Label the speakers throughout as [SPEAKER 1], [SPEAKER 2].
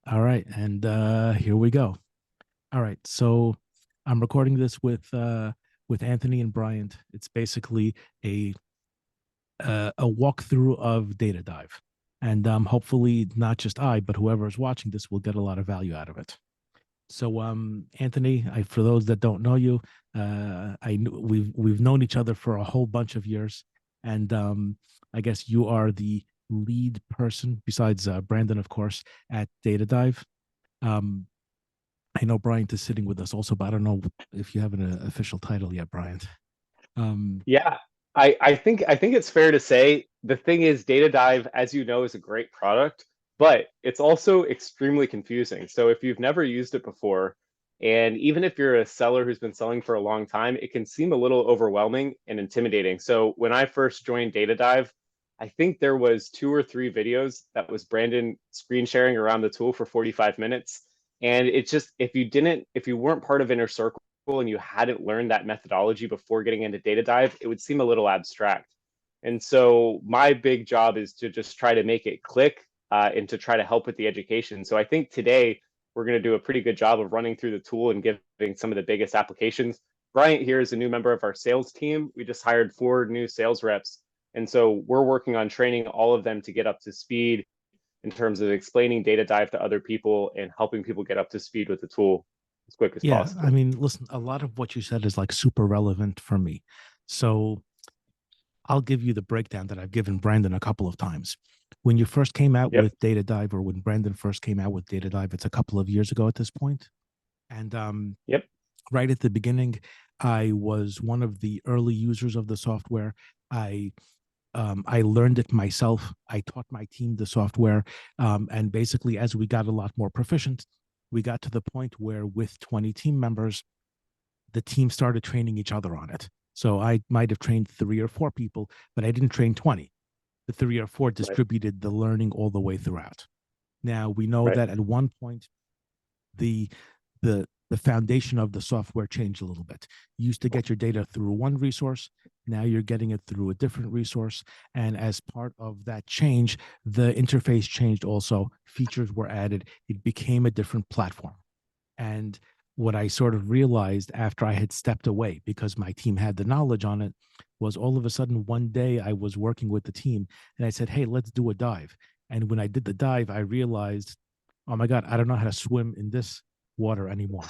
[SPEAKER 1] All right, and here we go. All right, so I'm recording this with Anthony and Bryant. It's basically a a walkthrough of Data Dive, and hopefully not just I, but whoever is watching this will get a lot of value out of it. So, Anthony, for those that don't know you, we've known each other for a whole bunch of years, and I guess you are the lead person besides Brandon, of course, at Data Dive. Um, I know Bryant is sitting with us also, but I don't know if you have an official title yet, Bryant. Um,
[SPEAKER 2] Yeah, I think it's fair to say the thing is Data Dive, as you know, is a great product, but it's also extremely confusing. So if you've never used it before, and even if you're a seller who's been selling for a long time, it can seem a little overwhelming and intimidating. So when I first joined Data Dive, I think there was two or three videos that was Brandon screen sharing around the tool for 45 minutes. And it's just if you weren't part of Inner Circle and you hadn't learned that methodology before getting into Data Dive, it would seem a little abstract. And so my big job is to just try to make it click and to try to help with the education. So I think today we're going to do a pretty good job of running through the tool and giving some of the biggest applications. Bryant here is a new member of our sales team. We just hired 4 new sales reps. And so we're working on training all of them to get up to speed in terms of explaining Data Dive to other people and helping people get up to speed with the tool as quick as
[SPEAKER 1] yeah, I
[SPEAKER 2] possible.
[SPEAKER 1] mean, listen, a lot of what you said is like super relevant for me. So I'll give you the breakdown that I've given Brandon a couple of times. When you first came out
[SPEAKER 2] Yep.
[SPEAKER 1] with Data Dive, or when Brandon first came out with Data Dive, it's a couple of years ago at this point. And
[SPEAKER 2] Yep.
[SPEAKER 1] right at the beginning, I was one of the early users of the software. I I learned it myself. I taught my team the software, and basically, as we got a lot more proficient, we got to the point where, with 20 team members, the team started training each other on it. So I might have trained 3 or 4 people, but I didn't train 20. The 3 or 4
[SPEAKER 2] Right.
[SPEAKER 1] distributed the learning all the way throughout. Now we know
[SPEAKER 2] Right.
[SPEAKER 1] that at one point the the foundation of the software changed a little bit. You used to get your data through one resource. Now you're getting it through a different resource. And as part of that change, the interface changed also. Features were added. It became a different platform. And what I sort of realized after I had stepped away because my team had the knowledge on it was all of a sudden one day I was working with the team and I said, "Hey, let's do a dive." And when I did the dive, I realized, oh my God, I don't know how to swim in this water anymore.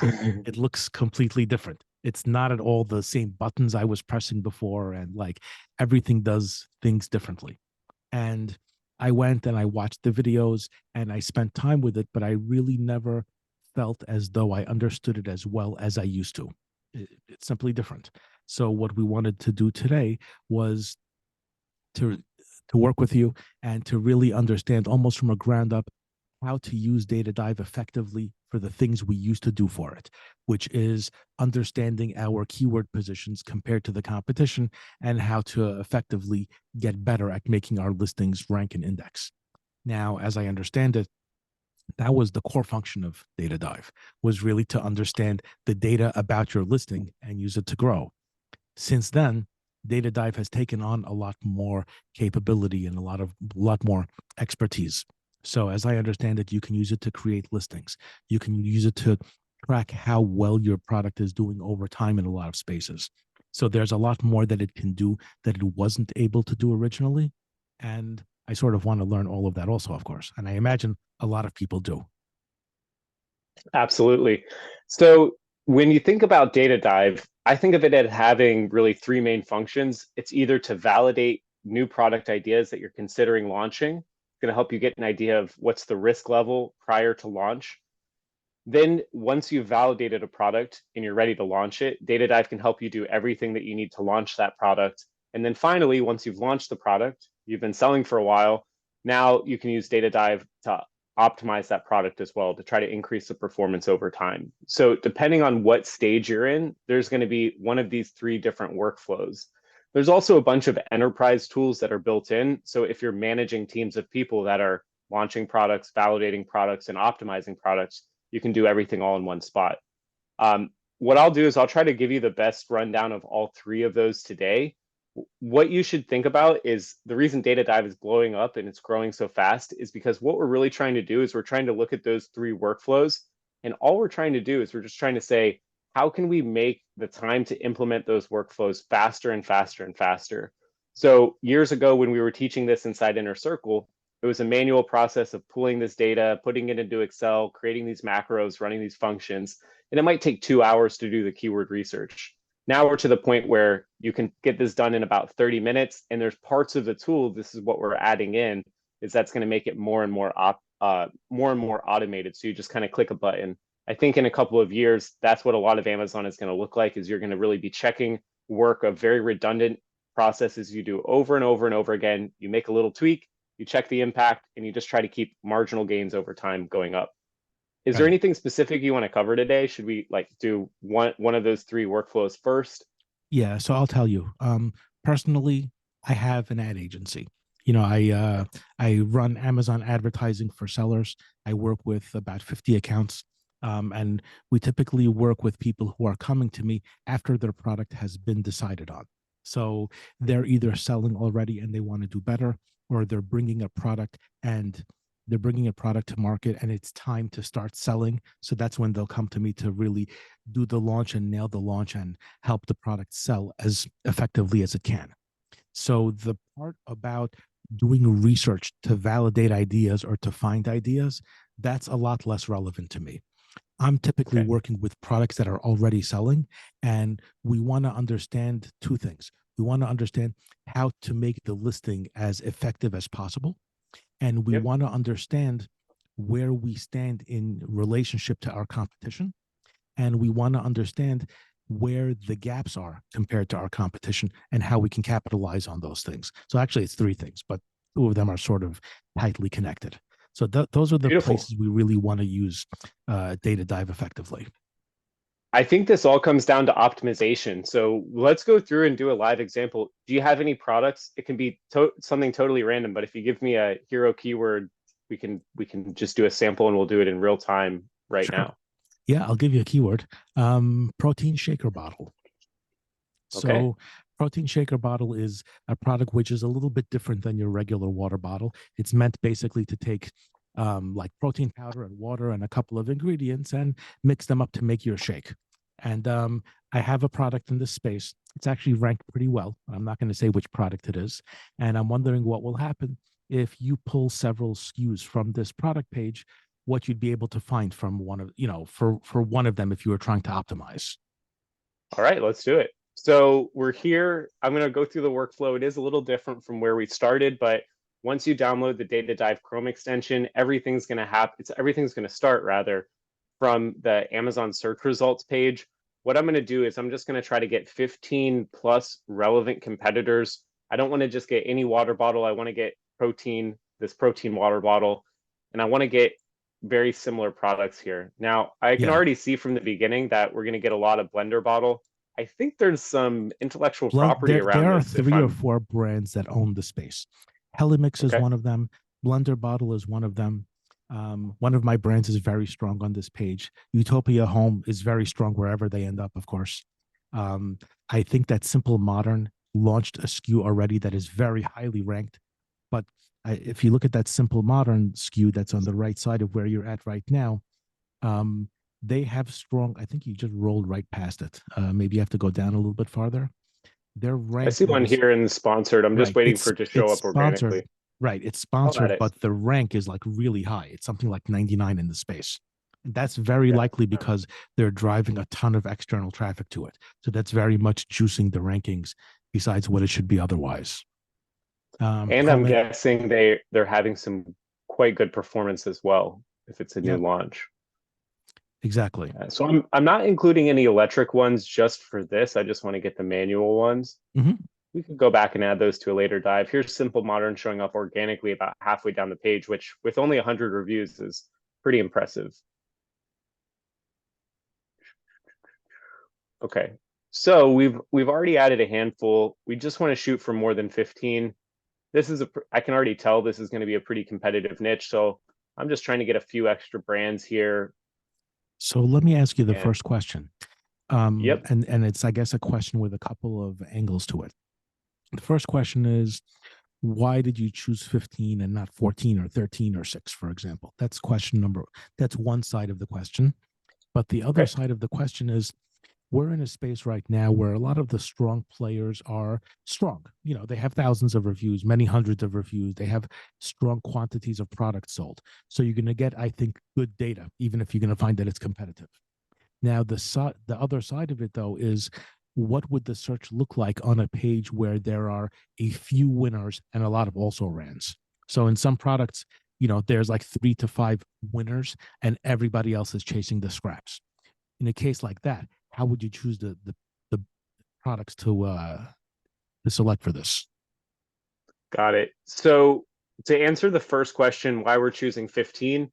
[SPEAKER 1] It looks completely different. It's not at all the same buttons I was pressing before. And like everything does things differently. And I went and I watched the videos and I spent time with it, but I really never felt as though I understood it as well as I used to. It's simply different. So what we wanted to do today was to work with you and to really understand almost from a ground up how to use Data Dive effectively for the things we used to do for it, which is understanding our keyword positions compared to the competition and how to effectively get better at making our listings rank and index. Now, as I understand it, that was the core function of Data Dive, was really to understand the data about your listing and use it to grow. Since then, Data Dive has taken on a lot more capability and a lot more expertise. So as I understand it, you can use it to create listings. You can use it to track how well your product is doing over time in a lot of spaces. So there's a lot more that it can do that it wasn't able to do originally. And I sort of want to learn all of that also, of course. And I imagine a lot of people do.
[SPEAKER 2] Absolutely. So when you think about Data Dive, I think of it as having really 3 main functions. It's either to validate new product ideas that you're considering launching. It's going to help you get an idea of what's the risk level prior to launch. Then once you've validated a product and you're ready to launch it, Data Dive can help you do everything that you need to launch that product. And then finally, once you've launched the product, you've been selling for a while, now you can use Data Dive to optimize that product as well to try to increase the performance over time. So depending on what stage you're in, there's going to be one of these 3 different workflows. There's also a bunch of enterprise tools that are built in. So if you're managing teams of people that are launching products, validating products, and optimizing products, you can do everything all in one spot. What I'll do is I'll try to give you the best rundown of all 3 of those today. what you should think about is the reason data dive is blowing up and it's growing so fast is because what we're really trying to do is we're trying to look at those three workflows. And all we're trying to do is we're just trying to say, how can we make the time to implement those workflows faster and faster and faster? So years ago, when we were teaching this inside Inner Circle, it was a manual process of pulling this data, putting it into Excel, creating these macros, running these functions, and it might take 2 hours to do the keyword research. Now we're to the point where you can get this done in about 30 minutes, and there's parts of the tool, this is what we're adding in, is that's going to make it more and more automated. So you just kind of click a button. I think in a couple of years, that's what a lot of Amazon is going to look like, is you're going to really be checking work of very redundant processes you do over and over and over again. You make a little tweak, you check the impact, and you just try to keep marginal gains over time going up. Is there
[SPEAKER 1] Got it.
[SPEAKER 2] anything specific you want to cover today? Should we like do one of those three workflows first?
[SPEAKER 1] Yeah, so I'll tell you. Personally, I have an ad agency. I run Amazon advertising for sellers. I work with about 50 accounts. And we typically work with people who are coming to me after their product has been decided on. So they're either selling already and they want to do better, or they're bringing a product to market and it's time to start selling. So that's when they'll come to me to really do the launch and nail the launch and help the product sell as effectively as it can. So the part about doing research to validate ideas or to find ideas, that's a lot less relevant to me. I'm typically
[SPEAKER 2] Okay.
[SPEAKER 1] working with products that are already selling, and we want to understand two things. We want to understand how to make the listing as effective as possible, and we
[SPEAKER 2] Yep.
[SPEAKER 1] want to understand where we stand in relationship to our competition, and we want to understand where the gaps are compared to our competition and how we can capitalize on those things. So actually it's three things, but two of them are sort of tightly connected. So those are the
[SPEAKER 2] Beautiful.
[SPEAKER 1] places we really want to use data dive effectively.
[SPEAKER 2] I think this all comes down to optimization. So let's go through and do a live example. Do you have any products? It can be something totally random, but if you give me a hero keyword, we can just do a sample and we'll do it in real time right
[SPEAKER 1] Sure.
[SPEAKER 2] now.
[SPEAKER 1] Yeah, I'll give you a keyword. Protein shaker bottle.
[SPEAKER 2] Okay.
[SPEAKER 1] So protein shaker bottle is a product which is a little bit different than your regular water bottle. It's meant basically to take like protein powder and water and a couple of ingredients and mix them up to make your shake. And I have a product in this space. It's actually ranked pretty well. I'm not going to say which product it is. And I'm wondering what will happen if you pull several SKUs from this product page, what you'd be able to find from one of, for one of them if you were trying to optimize.
[SPEAKER 2] All right, let's do it. So we're here. I'm going to go through the workflow. It is a little different from where we started, but once you download the Data Dive Chrome extension, everything's going to happen. Everything's going to start rather from the Amazon search results page. What I'm going to do is I'm just going to try to get 15 plus relevant competitors. I don't want to just get any water bottle. I want to get this protein water bottle, and I want to get very similar products here. Now, I can
[SPEAKER 1] Yeah.
[SPEAKER 2] already see from the beginning that we're going to get a lot of blender bottle. I think there's some intellectual property
[SPEAKER 1] There
[SPEAKER 2] around
[SPEAKER 1] are
[SPEAKER 2] this if
[SPEAKER 1] three or
[SPEAKER 2] I'm
[SPEAKER 1] four brands that own the space. Helimix is
[SPEAKER 2] okay.
[SPEAKER 1] one of them. Blender Bottle is one of them. One of my brands is very strong on this page. Utopia Home is very strong wherever they end up, of course. Um, I think that Simple Modern launched a SKU already that is very highly ranked. But if you look at that Simple Modern SKU that's on the right side of where you're at right now, um, they have strong. I think you just rolled right past it. Maybe you have to go down a little bit farther. They're
[SPEAKER 2] I
[SPEAKER 1] ranked
[SPEAKER 2] see
[SPEAKER 1] in
[SPEAKER 2] one
[SPEAKER 1] this.
[SPEAKER 2] here in the sponsored. I'm just
[SPEAKER 1] Right.
[SPEAKER 2] waiting for it to show
[SPEAKER 1] It's
[SPEAKER 2] up
[SPEAKER 1] sponsored.
[SPEAKER 2] organically.
[SPEAKER 1] Right. It's
[SPEAKER 2] Oh, that
[SPEAKER 1] sponsored,
[SPEAKER 2] is.
[SPEAKER 1] but the rank is like really high. It's something like 99 in the space. And that's very
[SPEAKER 2] Yeah.
[SPEAKER 1] likely because they're driving a ton of external traffic to it. So that's very much juicing the rankings besides what it should be otherwise.
[SPEAKER 2] And I'm
[SPEAKER 1] Promet,
[SPEAKER 2] guessing they're having some quite good performance as well if it's a new
[SPEAKER 1] yep,
[SPEAKER 2] launch.
[SPEAKER 1] exactly.
[SPEAKER 2] So I'm not including any electric ones just for this. I just want to get the manual ones.
[SPEAKER 1] Hmm.
[SPEAKER 2] We could go back and add those to a later dive. Here's Simple Modern showing up organically about halfway down the page, which with only 100 reviews is pretty impressive. Okay, so we've already added a handful. We just want to shoot for more than 15. I can already tell this is going to be a pretty competitive niche. So I'm just trying to get a few extra brands here.
[SPEAKER 1] So let me ask you the
[SPEAKER 2] And
[SPEAKER 1] first question.
[SPEAKER 2] yep,
[SPEAKER 1] And it's, I guess, a question with a couple of angles to it. The first question is, why did you choose 15 and not 14 or 13 or 6, for example? That's question number. That's one side of the question. But the other
[SPEAKER 2] Okay.
[SPEAKER 1] side of the question is, we're in a space right now where a lot of the strong players are strong. You know, they have thousands of reviews, many hundreds of reviews. They have strong quantities of products sold. So you're going to get, I think, good data, even if you're going to find that it's competitive. Now, the other side of it, though, is what would the search look like on a page where there are a few winners and a lot of also rans? So in some products, you know, there's like 3 to 5 winners and everybody else is chasing the scraps. In a case like that, how would you choose the products to select for this?
[SPEAKER 2] Got it. So to answer the first question, why we're choosing 15,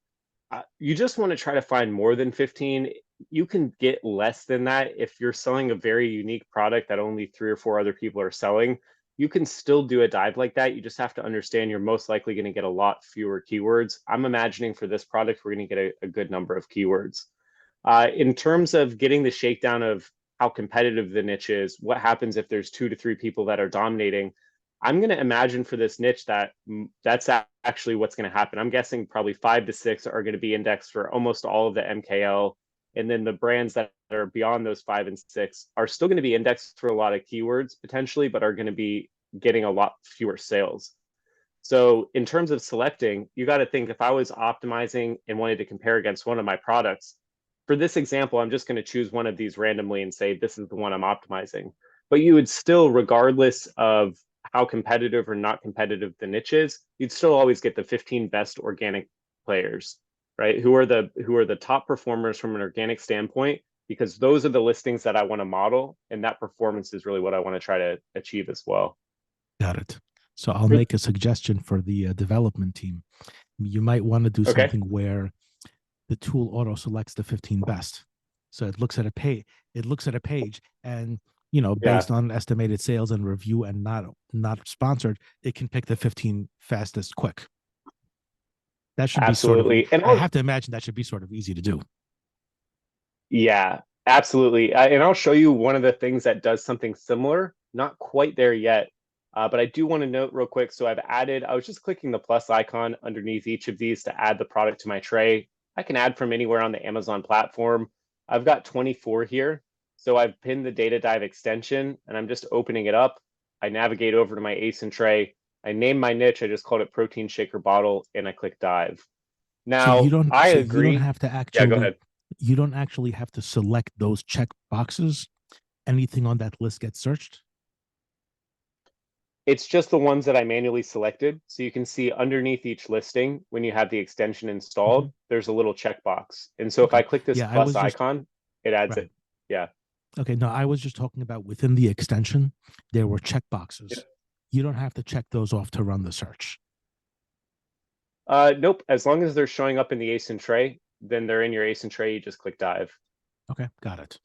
[SPEAKER 2] you just want to try to find more than 15. You can get less than that if you're selling a very unique product that only 3 or 4 other people are selling. You can still do a dive like that. You just have to understand you're most likely going to get a lot fewer keywords. I'm imagining for this product, we're going to get a good number of keywords. In terms of getting the shakedown of how competitive the niche is, what happens if there's 2 to 3 people that are dominating? I'm going to imagine for this niche that that's actually what's going to happen. I'm guessing probably 5 to 6 are going to be indexed for almost all of the MKL. And then the brands that are beyond those 5 and 6 are still going to be indexed for a lot of keywords potentially, but are going to be getting a lot fewer sales. So in terms of selecting, you got to think if I was optimizing and wanted to compare against one of my products, for this example, I'm just going to choose one of these randomly and say, this is the one I'm optimizing. But you would still, regardless of how competitive or not competitive the niche is, you'd still always get the 15 best organic players, right? Who are the top performers from an organic standpoint, because those are the listings that I want to model. And that performance is really what I want to try to achieve as well.
[SPEAKER 1] Got it. So I'll make a suggestion for the development team. You might want to do
[SPEAKER 2] Okay.
[SPEAKER 1] something where the tool auto selects the 15 best. So it looks at a page, and you know,
[SPEAKER 2] Yeah.
[SPEAKER 1] based on estimated sales and review and not sponsored, it can pick the 15 fastest quick. That should be sort of,
[SPEAKER 2] Absolutely. And
[SPEAKER 1] I have to imagine that should be sort of easy to do.
[SPEAKER 2] yeah, absolutely. And I'll show you one of the things that does something similar. Not quite there yet, but I do want to note real quick. So I was just clicking the plus icon underneath each of these to add the product to my tray. I can add from anywhere on the Amazon platform. I've got 24 here. So I've pinned the data dive extension and I'm just opening it up. I navigate over to my ASIN tray. I name my niche. I just called it protein shaker bottle and I click dive. Now, I
[SPEAKER 1] So you don't
[SPEAKER 2] agree.
[SPEAKER 1] have to
[SPEAKER 2] Yeah, go
[SPEAKER 1] actually,
[SPEAKER 2] ahead.
[SPEAKER 1] you don't actually have to select those check boxes. Anything on that list gets searched.
[SPEAKER 2] It's just the ones that I manually selected. So you can see underneath each listing, when you have the extension
[SPEAKER 1] Mhm.
[SPEAKER 2] installed, there's a little checkbox. And so if I
[SPEAKER 1] Okay.
[SPEAKER 2] click this
[SPEAKER 1] Yeah, I
[SPEAKER 2] plus
[SPEAKER 1] was just
[SPEAKER 2] icon, it adds
[SPEAKER 1] right.
[SPEAKER 2] it. Yeah.
[SPEAKER 1] Okay, no, I was just talking about within the extension, there were check
[SPEAKER 2] Yep.
[SPEAKER 1] boxes. You don't have to check those off to run the search.
[SPEAKER 2] Nope. As long as they're showing up in the ASIN tray, then they're in your ASIN tray. You just click dive.
[SPEAKER 1] Okay, got it.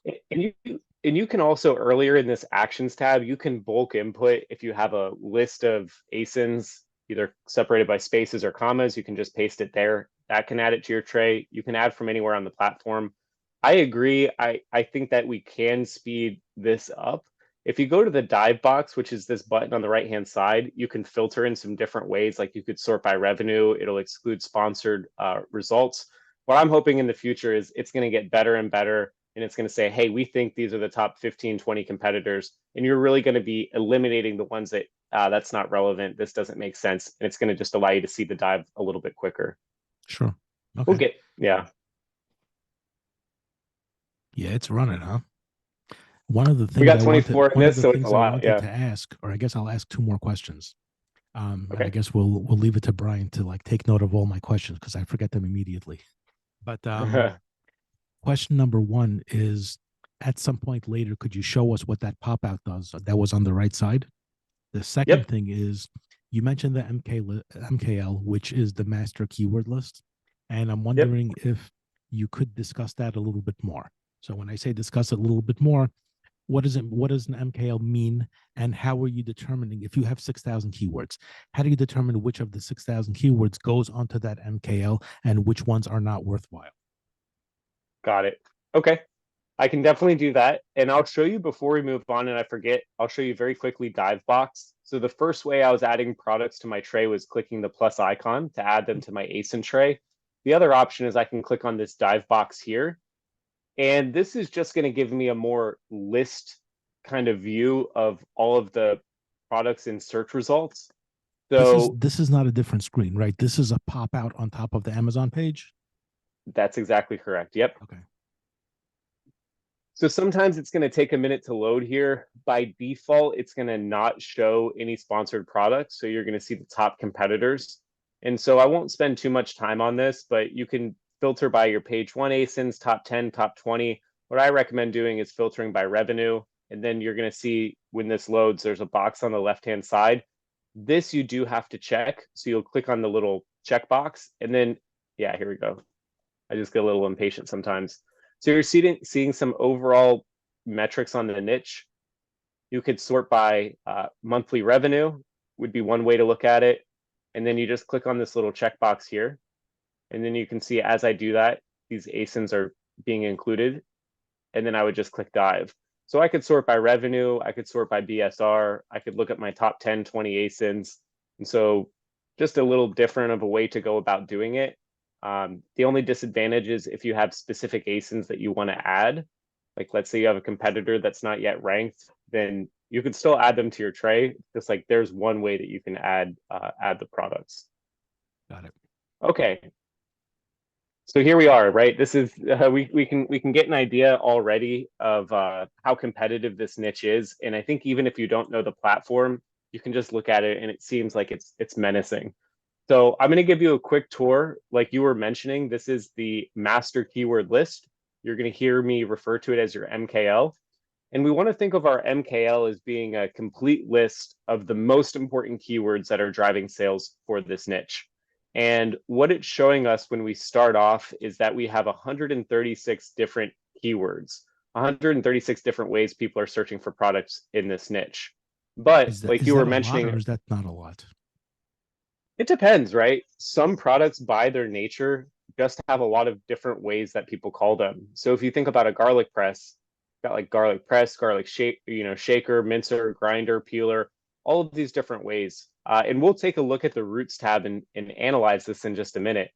[SPEAKER 2] And you can also earlier in this actions tab, you can bulk input if you have a list of ASINs, either separated by spaces or commas, you can just paste it there. That can add it to your tray. You can add from anywhere on the platform. I agree. I think that we can speed this up. If you go to the dive box, which is this button on the right hand side, you can filter in some different ways. Like you could sort by revenue, it'll exclude sponsored results. What I'm hoping in the future is it's going to get better and better, and it's going to say, hey, we think these are the top 15, 20 competitors. And you're really going to be eliminating the ones that that's not relevant. This doesn't make sense. And it's going to just allow you to see the dive a little bit quicker.
[SPEAKER 1] Sure.
[SPEAKER 2] We'll
[SPEAKER 1] Okay.
[SPEAKER 2] get, yeah.
[SPEAKER 1] Yeah, it's running, huh? One of the
[SPEAKER 2] We
[SPEAKER 1] things
[SPEAKER 2] got
[SPEAKER 1] I wanted,
[SPEAKER 2] 24 in
[SPEAKER 1] one of
[SPEAKER 2] this,
[SPEAKER 1] the
[SPEAKER 2] so it's a
[SPEAKER 1] things I
[SPEAKER 2] lot.
[SPEAKER 1] wanted
[SPEAKER 2] Yeah.
[SPEAKER 1] to ask, or I guess I'll ask two more questions. And I
[SPEAKER 2] Okay.
[SPEAKER 1] guess we'll leave it to Brian to like take note of all my questions because I forget them immediately. But question number one is, at some point later, could you show us what that pop out does that was on the right side? The second
[SPEAKER 2] Yep.
[SPEAKER 1] thing is, you mentioned the MKL, which is the master keyword list. And I'm
[SPEAKER 2] Yep.
[SPEAKER 1] wondering if you could discuss that a little bit more. So when I say discuss it a little bit more, what does an MKL mean? And how are you determining if you have 6,000 keywords? How do you determine which of the 6,000 keywords goes onto that MKL and which ones are not worthwhile?
[SPEAKER 2] Got it. Okay. I can definitely do that. And I'll show you before we move on, and I forget, I'll show you very quickly dive box. So the first way I was adding products to my tray was clicking the plus icon to add them to my ASIN tray. The other option is I can click on this dive box here. And this is just going to give me a more list kind of view of all of the products in search results. So
[SPEAKER 1] This is not a different screen, right? This is a pop out on top of the Amazon page.
[SPEAKER 2] that's exactly correct. Yep.
[SPEAKER 1] Okay.
[SPEAKER 2] So sometimes it's going to take a minute to load here. By default, it's going to not show any sponsored products. So you're going to see the top competitors. And so I won't spend too much time on this, but you can filter by your page one ASINs, top 10, top 20. What I recommend doing is filtering by revenue. And then you're going to see when this loads, there's a box on the left-hand side. This you do have to check. So you'll click on the little checkbox and then, yeah, here we go. I just get a little impatient sometimes. So you're seeing some overall metrics on the niche. You could sort by monthly revenue would be one way to look at it. And then you just click on this little checkbox here. And then you can see as I do that, these ASINs are being included. And then I would just click dive. So I could sort by revenue. I could sort by BSR. I could look at my top 10, 20 ASINs. And so just a little different of a way to go about doing it. The only disadvantage is if you have specific ASINs that you want to add, like let's say you have a competitor that's not yet ranked, then you can still add them to your tray. Just like there's one way that you can add the products.
[SPEAKER 1] Got it.
[SPEAKER 2] Okay, so here we are, right? This is we can get an idea already of how competitive this niche is, and I think even if you don't know the platform, you can just look at it and it seems like it's menacing. So I'm going to give you a quick tour. Like you were mentioning, this is the master keyword list. You're going to hear me refer to it as your MKL. And we want to think of our MKL as being a complete list of the most important keywords that are driving sales for this niche. And what it's showing us when we start off is that we have 136 different keywords, 136 different ways people are searching for products in this niche. But like
[SPEAKER 1] Is
[SPEAKER 2] you
[SPEAKER 1] that
[SPEAKER 2] were
[SPEAKER 1] a lot
[SPEAKER 2] mentioning,
[SPEAKER 1] or is that not a lot?
[SPEAKER 2] it depends, right? Some products by their nature just have a lot of different ways that people call them. So if you think about a garlic press, got like garlic press, garlic shake, shaker, mincer, grinder, peeler, all of these different ways. And we'll take a look at the roots tab and analyze this in just a minute.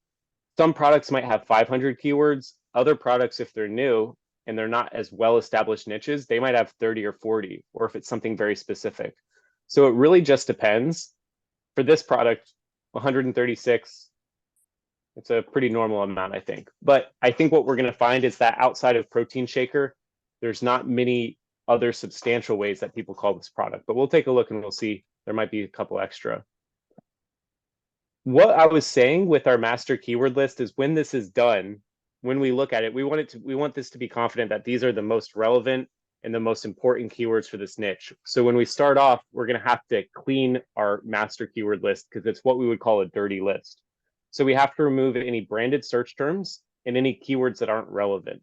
[SPEAKER 2] Some products might have 500 keywords. Other products, if they're new and they're not as well established niches, they might have 30 or 40, or if it's something very specific. So it really just depends. For this product, 136, it's a pretty normal amount, I think. But I think what we're going to find is that outside of protein shaker, there's not many other substantial ways that people call this product. But we'll take a look and we'll see. There might be a couple extra. What I was saying with our master keyword list is when this is done, when we look at it, we want this to be confident that these are the most relevant and the most important keywords for this niche. So when we start off, we're going to have to clean our master keyword list because it's what we would call a dirty list. So we have to remove any branded search terms and any keywords that aren't relevant.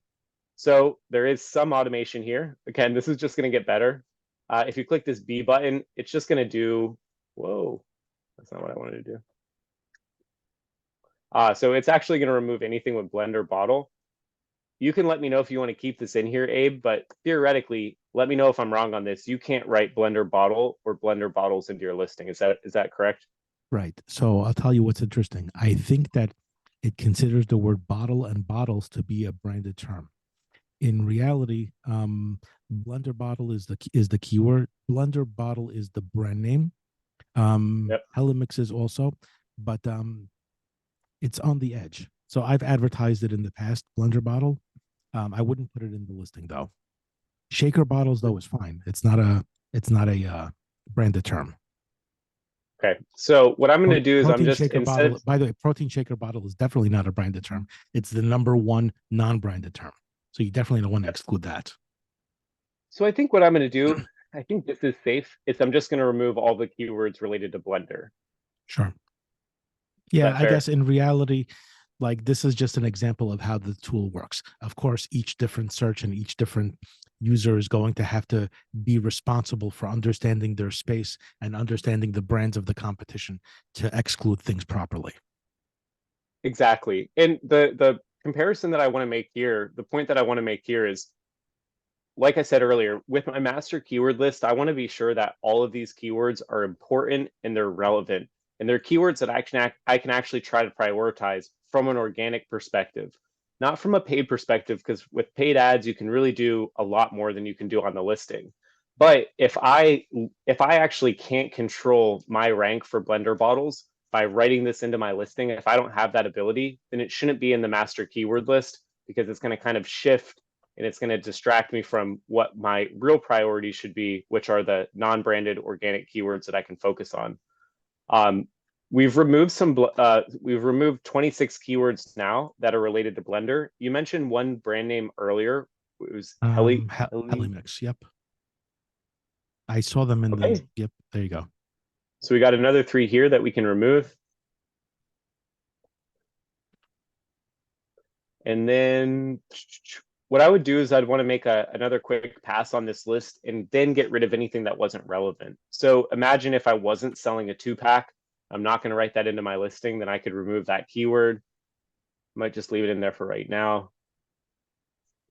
[SPEAKER 2] So there is some automation here. Again, this is just going to get better. If you click this B button, it's just going to do, whoa, that's not what I wanted to do. So it's actually going to remove anything with blender bottle. You can let me know if you want to keep this in here, Abe, but theoretically, let me know if I'm wrong on this. You can't write blender bottle or blender bottles into your listing. Is that correct?
[SPEAKER 1] Right. So I'll tell you what's interesting. I think that it considers the word bottle and bottles to be a branded term. In reality, blender bottle is the keyword. Blender bottle is the brand name.
[SPEAKER 2] Yep.
[SPEAKER 1] Helimix is also, but it's on the edge. So I've advertised it in the past, blender bottle. I wouldn't put it in the listing though. Shaker bottles though is fine. It's not a branded term.
[SPEAKER 2] Okay. So what I'm going to do is I'm
[SPEAKER 1] Protein
[SPEAKER 2] just
[SPEAKER 1] shaker
[SPEAKER 2] instead.
[SPEAKER 1] bottle. By the way, protein shaker bottle is definitely not a branded term. It's the number one non-branded term. So you definitely don't want to exclude that.
[SPEAKER 2] So I think what I'm going to do, I think this is safe. Is I'm just going to remove all the keywords related to Blender.
[SPEAKER 1] Sure.
[SPEAKER 2] Is
[SPEAKER 1] Yeah,
[SPEAKER 2] that
[SPEAKER 1] I
[SPEAKER 2] fair?
[SPEAKER 1] guess in reality, like this is just an example of how the tool works. Of course, each different search and each different user is going to have to be responsible for understanding their space and understanding the brands of the competition to exclude things properly.
[SPEAKER 2] Exactly. And the comparison that I want to make here, the point that I want to make here is like I said earlier, with my master keyword list, I want to be sure that all of these keywords are important and they're relevant. And they're keywords that I can actually try to prioritize from an organic perspective, not from a paid perspective, because with paid ads, you can really do a lot more than you can do on the listing. But if I actually can't control my rank for blender bottles by writing this into my listing, if I don't have that ability, then it shouldn't be in the master keyword list, because it's going to kind of shift and it's going to distract me from what my real priorities should be, which are the non-branded organic keywords that I can focus on. Um, we've removed 26 keywords now that are related to Blender. You mentioned one brand name earlier. It was Heli.
[SPEAKER 1] Helimix. Yep. I saw them in the,
[SPEAKER 2] Okay,
[SPEAKER 1] yep. There you go.
[SPEAKER 2] so we got another 3 here that we can remove. And then what I would do is I'd want to make another quick pass on this list and then get rid of anything that wasn't relevant. So imagine if I wasn't selling a 2-pack, I'm not going to write that into my listing, then I could remove that keyword. Might just leave it in there for right now.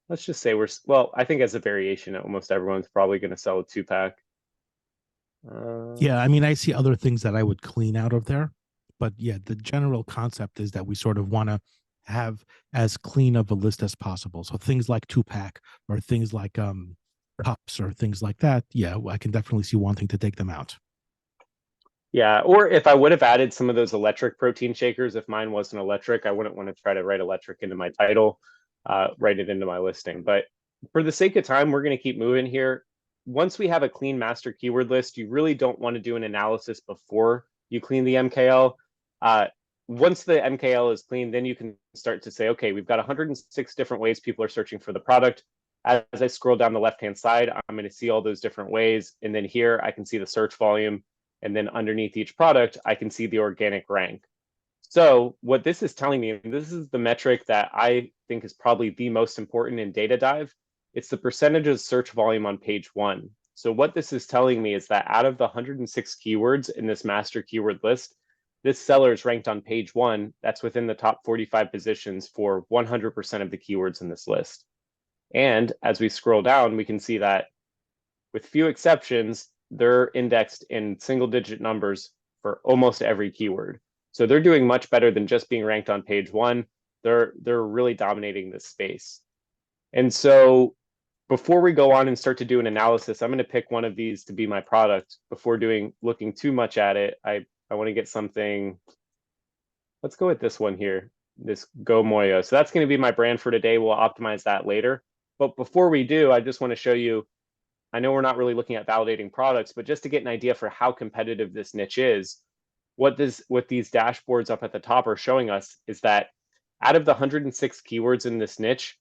[SPEAKER 2] Let's just say well, I think as a variation, almost everyone's probably going to sell a 2-pack.
[SPEAKER 1] Yeah, I mean, I see other things that I would clean out of there, but yeah, the general concept is that we sort of want to have as clean of a list as possible. So things like 2-pack or things like cups or things like that, yeah, I can definitely see wanting to take them out.
[SPEAKER 2] Yeah, or if I would have added some of those electric protein shakers, if mine wasn't electric, I wouldn't want to try to write electric into my title, write it into my listing. But for the sake of time, we're going to keep moving here. Once we have a clean master keyword list, you really don't want to do an analysis before you clean the MKL. Once the MKL is clean, then you can start to say, okay, we've got 106 different ways people are searching for the product. As I scroll down the left-hand side, I'm going to see all those different ways. And then here I can see the search volume. And then underneath each product, I can see the organic rank. So what this is telling me, and this is the metric that I think is probably the most important in data dive, it's the percentage of search volume on page 1. So what this is telling me is that out of the 106 keywords in this master keyword list, this seller is ranked on page 1. That's within the top 45 positions for 100% of the keywords in this list. And as we scroll down, we can see that with few exceptions, they're indexed in single-digit numbers for almost every keyword. So they're doing much better than just being ranked on page 1. They're really dominating this space. And so before we go on and start to do an analysis, I'm going to pick one of these to be my product. Before looking too much at it, I want to get something. Let's go with this one here, this Go Moyo. So that's going to be my brand for today. We'll optimize that later. But before we do, I just want to show you, I know we're not really looking at validating products, but just to get an idea for how competitive this niche is, what these dashboards up at the top are showing us is that out of the 106 keywords in this niche,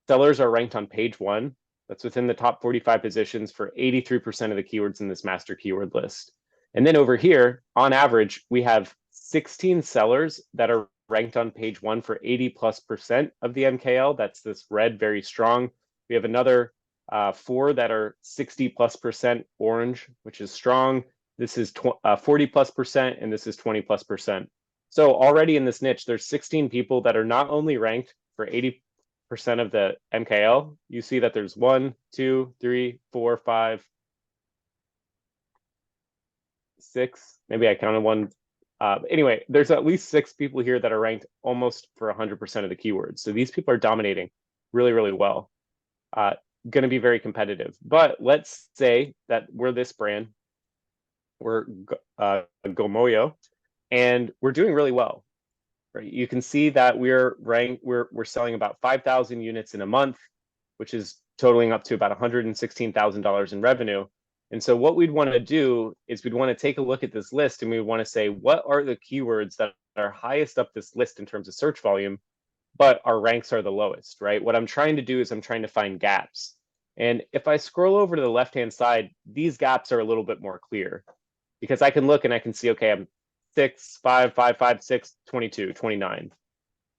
[SPEAKER 2] sellers are ranked on page 1. That's within the top 45 positions for 83% of the keywords in this master keyword list. And then over here, on average, we have 16 sellers that are ranked on page 1 for 80+% of the MKL. That's this red, very strong. We have another 4 that are 60+% orange, which is strong. This is 40+%, and this is 20+%. So already in this niche, there's 16 people that are not only ranked for 80% of the MKL. You see that there's 1, 2, 3, 4, 5, 6. Maybe I counted one. Anyway, there's at least 6 people here that are ranked almost for 100% of the keywords. So these people are dominating really, really well. Going to be very competitive. But let's say that we're this brand, we're Gomoyo, and we're doing really well. Right? You can see that we're selling about 5,000 units in a month, which is totaling up to about $116,000 in revenue. And so what we'd want to do is we'd want to take a look at this list and we want to say, what are the keywords that are highest up this list in terms of search volume, but our ranks are the lowest, right? What I'm trying to do is I'm trying to find gaps. And if I scroll over to the left-hand side, these gaps are a little bit more clear because I can look and I can see, okay, I'm 6, 5, 5, 5, 6, 22, 29.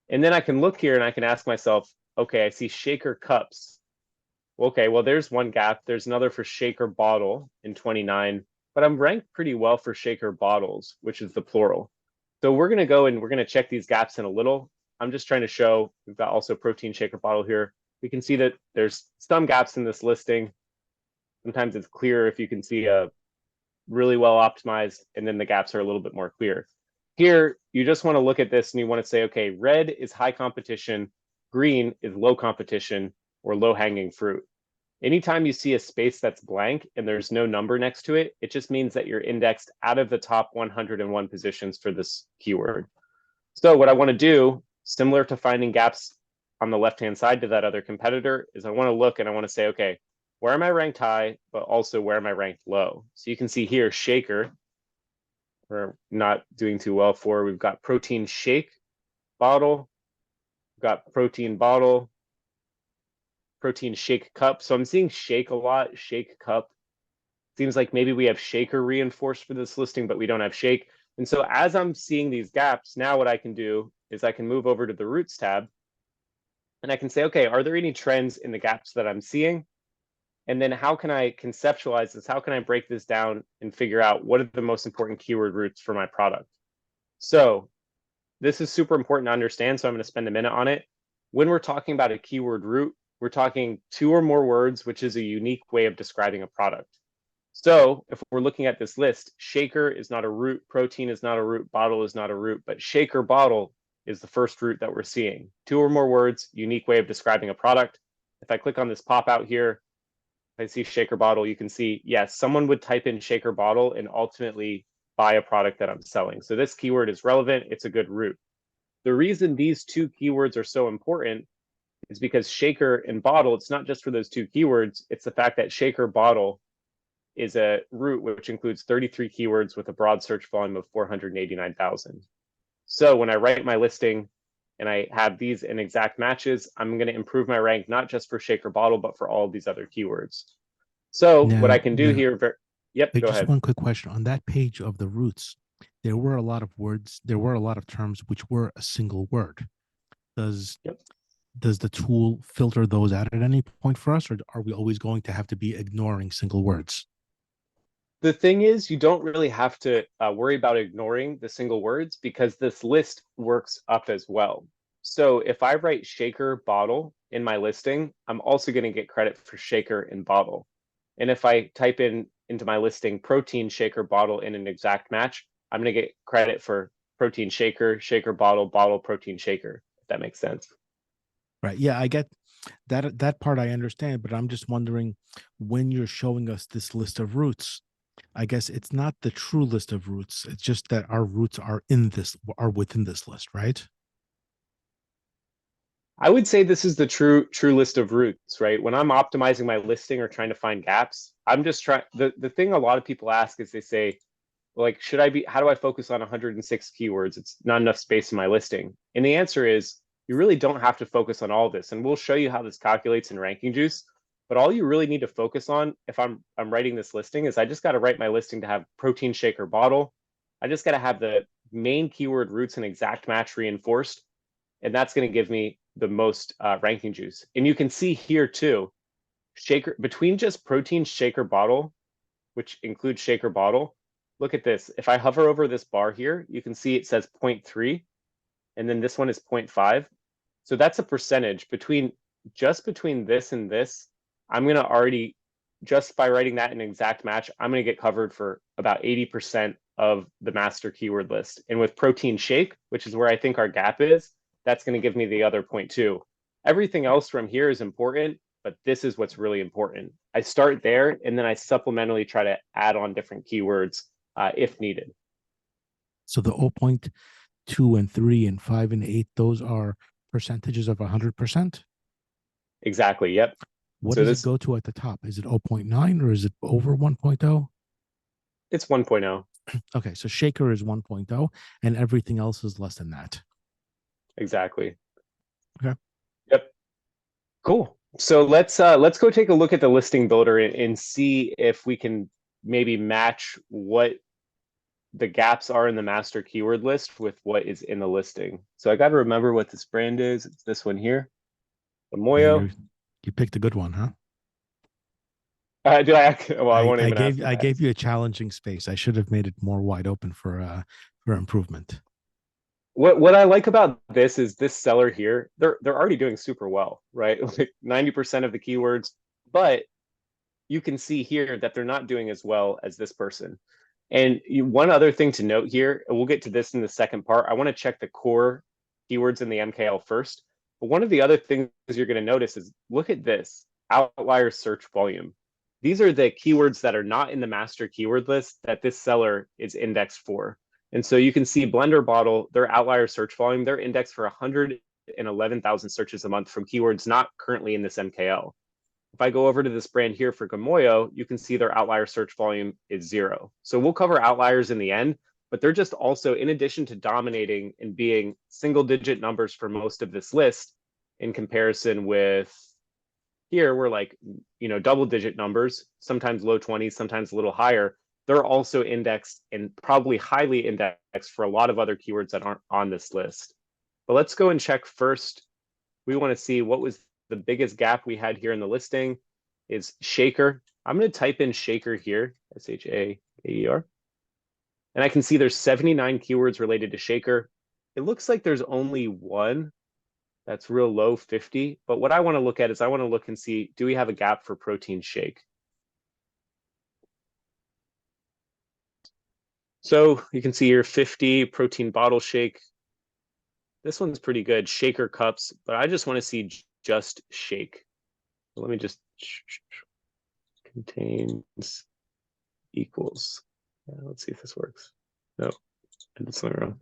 [SPEAKER 2] And then I can look here and I can ask myself, okay, I see shaker cups. Okay, well, there's one gap. There's another for shaker bottle in 29, but I'm ranked pretty well for shaker bottles, which is the plural. So we're going to go and we're going to check these gaps in a little. I'm just trying to show, we've got also protein shaker bottle here. we can see that there's some gaps in this listing. Sometimes it's clearer if you can see a really well optimized, and then the gaps are a little bit more clear. Here, you just want to look at this and you want to say, okay, red is high competition, green is low competition or low hanging fruit. Anytime you see a space that's blank and there's no number next to it, it just means that you're indexed out of the top 101 positions for this keyword. So what I want to do, similar to finding gaps on the left-hand side to that other competitor, is I want to look and I want to say, okay, where am I ranked high, but also where am I ranked low? So you can see here, shaker, we're not doing too well for. We've got protein shake bottle, we've got protein bottle, protein shake cup. So I'm seeing shake a lot, shake cup. Seems like maybe we have shaker reinforced for this listing, but we don't have shake. And so as I'm seeing these gaps, now what I can do is I can move over to the roots tab and I can say, okay, are there any trends in the gaps that I'm seeing? And then how can I conceptualize this? How can I break this down and figure out what are the most important keyword roots for my product? So this is super important to understand, so I'm going to spend a minute on it. When we're talking about a keyword root, we're talking 2 or more words, which is a unique way of describing a product. So if we're looking at this list, shaker is not a root, protein is not a root, bottle is not a root, but shaker bottle is the first root that we're seeing. 2 or more words, unique way of describing a product. If I click on this pop out here, I see shaker bottle, you can see, yes, someone would type in shaker bottle and ultimately buy a product that I'm selling. So this keyword is relevant, it's a good root. The reason these 2 keywords are so important is because shaker and bottle, it's not just for those 2 keywords, it's the fact that shaker bottle is a root which includes 33 keywords with a broad search volume of 489,000. So when I write my listing and I have these in exact matches, I'm going to improve my rank not just for shaker bottle, but for all of these other keywords. So what I
[SPEAKER 1] Now,
[SPEAKER 2] can do
[SPEAKER 1] now,
[SPEAKER 2] here, yep, go
[SPEAKER 1] just
[SPEAKER 2] ahead.
[SPEAKER 1] one quick question on that page of the roots. There were a lot of words. There were a lot of terms which were a single word. Does
[SPEAKER 2] Yep.
[SPEAKER 1] does the tool filter those out at any point for us, or are we always going to have to be ignoring single words?
[SPEAKER 2] The thing is, you don't really have to worry about ignoring the single words because this list works up as well. So if I write shaker bottle in my listing, I'm also going to get credit for shaker and bottle. And if I type in into my listing protein shaker bottle in an exact match, I'm going to get credit for protein shaker, shaker bottle, bottle protein shaker, if that makes sense.
[SPEAKER 1] Right. Yeah, I get that part I understand, but I'm just wondering when you're showing us this list of roots, I guess it's not the true list of roots. It's just that our roots are within this list, right?
[SPEAKER 2] I would say this is the true list of roots, right? When I'm optimizing my listing or trying to find gaps, I'm just trying the thing a lot of people ask is they say, like, should I be, how do I focus on 106 keywords? It's not enough space in my listing. And the answer is you really don't have to focus on all this. And we'll show you how this calculates in Ranking Juice. But all you really need to focus on if I'm writing this listing is I just got to write my listing to have protein shaker bottle. I just got to have the main keyword roots and exact match reinforced. And that's going to give me the most ranking juice. And you can see here too, shaker between just protein shaker bottle, which includes shaker bottle. Look at this. If I hover over this bar here, you can see it says 0.3, and then this one is 0.5. So that's a percentage between between this and this. I'm going to already, just by writing that in exact match, I'm going to get covered for about 80% of the master keyword list. And with protein shake, which is where I think our gap is, that's going to give me the other 0.2. Everything else from here is important, but this is what's really important. I start there and then I supplementally try to add on different keywords if needed.
[SPEAKER 1] So the 0.2 and 3 and 5 and 8, those are percentages of 100%.
[SPEAKER 2] Exactly. Yep.
[SPEAKER 1] What
[SPEAKER 2] So
[SPEAKER 1] does it
[SPEAKER 2] this,
[SPEAKER 1] go to at the top? Is it 0.9 or is it over 1.0?
[SPEAKER 2] it's 1.0.
[SPEAKER 1] Okay, so shaker is 1.0 and everything else is less than that.
[SPEAKER 2] Exactly.
[SPEAKER 1] Okay.
[SPEAKER 2] Yep. Cool. So let's go take a look at the listing builder and see if we can maybe match what the gaps are in the master keyword list with what is in the listing. So I got to remember what this brand is. It's this one here, the
[SPEAKER 1] Yeah,
[SPEAKER 2] Moyo.
[SPEAKER 1] you picked a good one, huh?
[SPEAKER 2] Did I? Well, I
[SPEAKER 1] I,
[SPEAKER 2] won't
[SPEAKER 1] I
[SPEAKER 2] even ask
[SPEAKER 1] gave
[SPEAKER 2] if
[SPEAKER 1] I
[SPEAKER 2] I
[SPEAKER 1] gave
[SPEAKER 2] asked.
[SPEAKER 1] you a challenging space. I should have made it more wide open for improvement.
[SPEAKER 2] what I like about this is this seller here, they're already doing super well, right? Like 90% of the keywords, but you can see here that they're not doing as well as this person. And one other thing to note here, and we'll get to this in the second part, I want to check the core keywords in the MKL first. But one of the other things you're going to notice is look at this outlier search volume. These are the keywords that are not in the master keyword list that this seller is indexed for. And so you can see Blender Bottle, their outlier search volume, they're indexed for 111,000 searches a month from keywords not currently in this MKL. If I go over to this brand here for Gamoyo, you can see their outlier search volume is 0. So we'll cover outliers in the end, but they're just also, in addition to dominating and being single digit numbers for most of this list, in comparison with here, we're like, double digit numbers, sometimes low 20s, sometimes a little higher. They're also indexed and probably highly indexed for a lot of other keywords that aren't on this list. But let's go and check first. We want to see what was the biggest gap we had here in the listing is shaker. I'm going to type in shaker here, SHAKER. And I can see there's 79 keywords related to shaker. It looks like there's only one that's real low, 50. But what I want to look at is I want to look and see, do we have a gap for protein shake? So you can see here 50 protein bottle shake. This one's pretty good, shaker cups, but I just want to see just shake. So let me just contains equals. Let's see if this works. No, I did something wrong.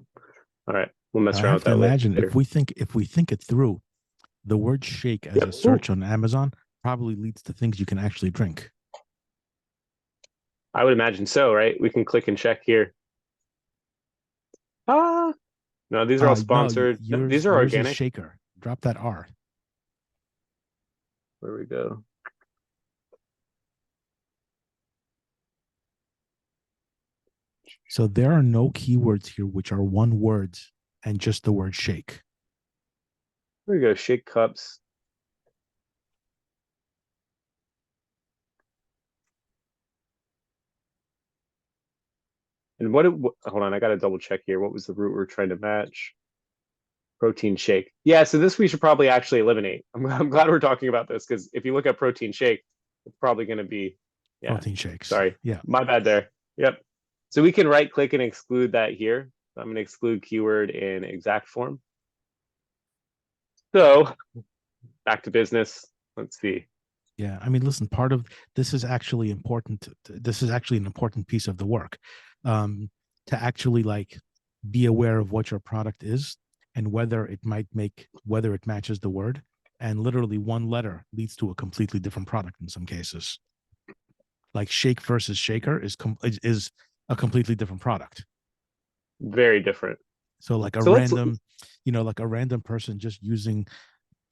[SPEAKER 2] All right, we'll mess
[SPEAKER 1] I
[SPEAKER 2] around
[SPEAKER 1] have
[SPEAKER 2] with
[SPEAKER 1] to
[SPEAKER 2] that
[SPEAKER 1] imagine
[SPEAKER 2] later.
[SPEAKER 1] if we think it through, the word shake as
[SPEAKER 2] Yep.
[SPEAKER 1] a search on Amazon probably leads to things you can actually drink.
[SPEAKER 2] I would imagine so, right? We can click and check here. Ah, no, these are all
[SPEAKER 1] No,
[SPEAKER 2] sponsored. No, these are
[SPEAKER 1] yours is
[SPEAKER 2] organic.
[SPEAKER 1] shaker. Drop that R.
[SPEAKER 2] Where we go?
[SPEAKER 1] So there are no keywords here which are one word and just the word shake.
[SPEAKER 2] There we go. Shake cups. And hold on, I got to double check here. What was the root we're trying to match? Protein shake. Yeah, so this we should probably actually eliminate. I'm glad we're talking about this because if you look at protein shake, it's probably going to be, yeah,
[SPEAKER 1] Protein shakes.
[SPEAKER 2] sorry.
[SPEAKER 1] Yeah.
[SPEAKER 2] My bad there. Yep. So we can right click and exclude that here. So I'm going to exclude keyword in exact form. So back to business. Let's see.
[SPEAKER 1] Yeah. I mean, listen, part of this is actually important. This is actually an important piece of the work, to actually like be aware of what your product is and whether it matches the word. And literally one letter leads to a completely different product in some cases. Like shake versus shaker is a completely different product.
[SPEAKER 2] Very different.
[SPEAKER 1] So like
[SPEAKER 2] So let's,
[SPEAKER 1] like a random person just using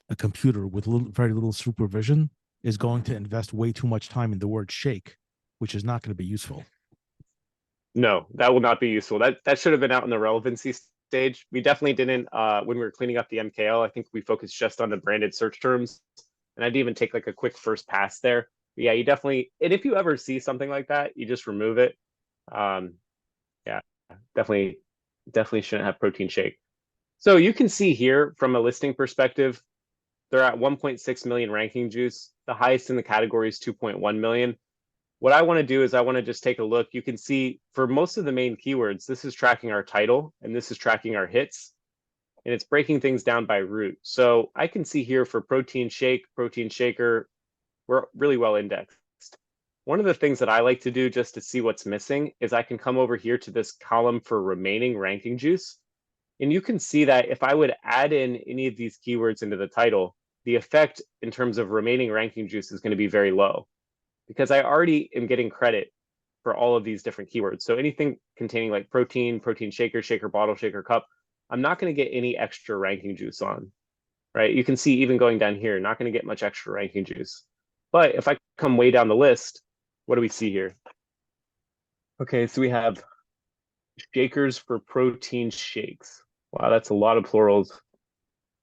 [SPEAKER 1] a computer with very little supervision is going to invest way too much time in the word shake, which is not going to be useful.
[SPEAKER 2] no, that will not be useful. That should have been out in the relevancy stage. We definitely didn't when we were cleaning up the MKL. I think we focused just on the branded search terms, and I didn't even take like a quick first pass there. But yeah, you definitely. And if you ever see something like that, you just remove it. Yeah, definitely shouldn't have protein shake. So you can see here from a listing perspective, they're at 1.6 million ranking juice. The highest in the category is 2.1 million. What I want to do is I want to just take a look. You can see for most of the main keywords, this is tracking our title and this is tracking our hits, and it's breaking things down by root. So I can see here for protein shake, protein shaker, we're really well indexed. One of the things that I like to do just to see what's missing is I can come over here to this column for remaining ranking juice. And you can see that if I would add in any of these keywords into the title, the effect in terms of remaining ranking juice is going to be very low because I already am getting credit for all of these different keywords. So anything containing like protein, protein shaker, shaker bottle, shaker cup, I'm not going to get any extra ranking juice on, right? You can see even going down here, not going to get much extra ranking juice. But if I come way down the list, what do we see here? Okay, so we have shakers for protein shakes. Wow, that's a lot of plurals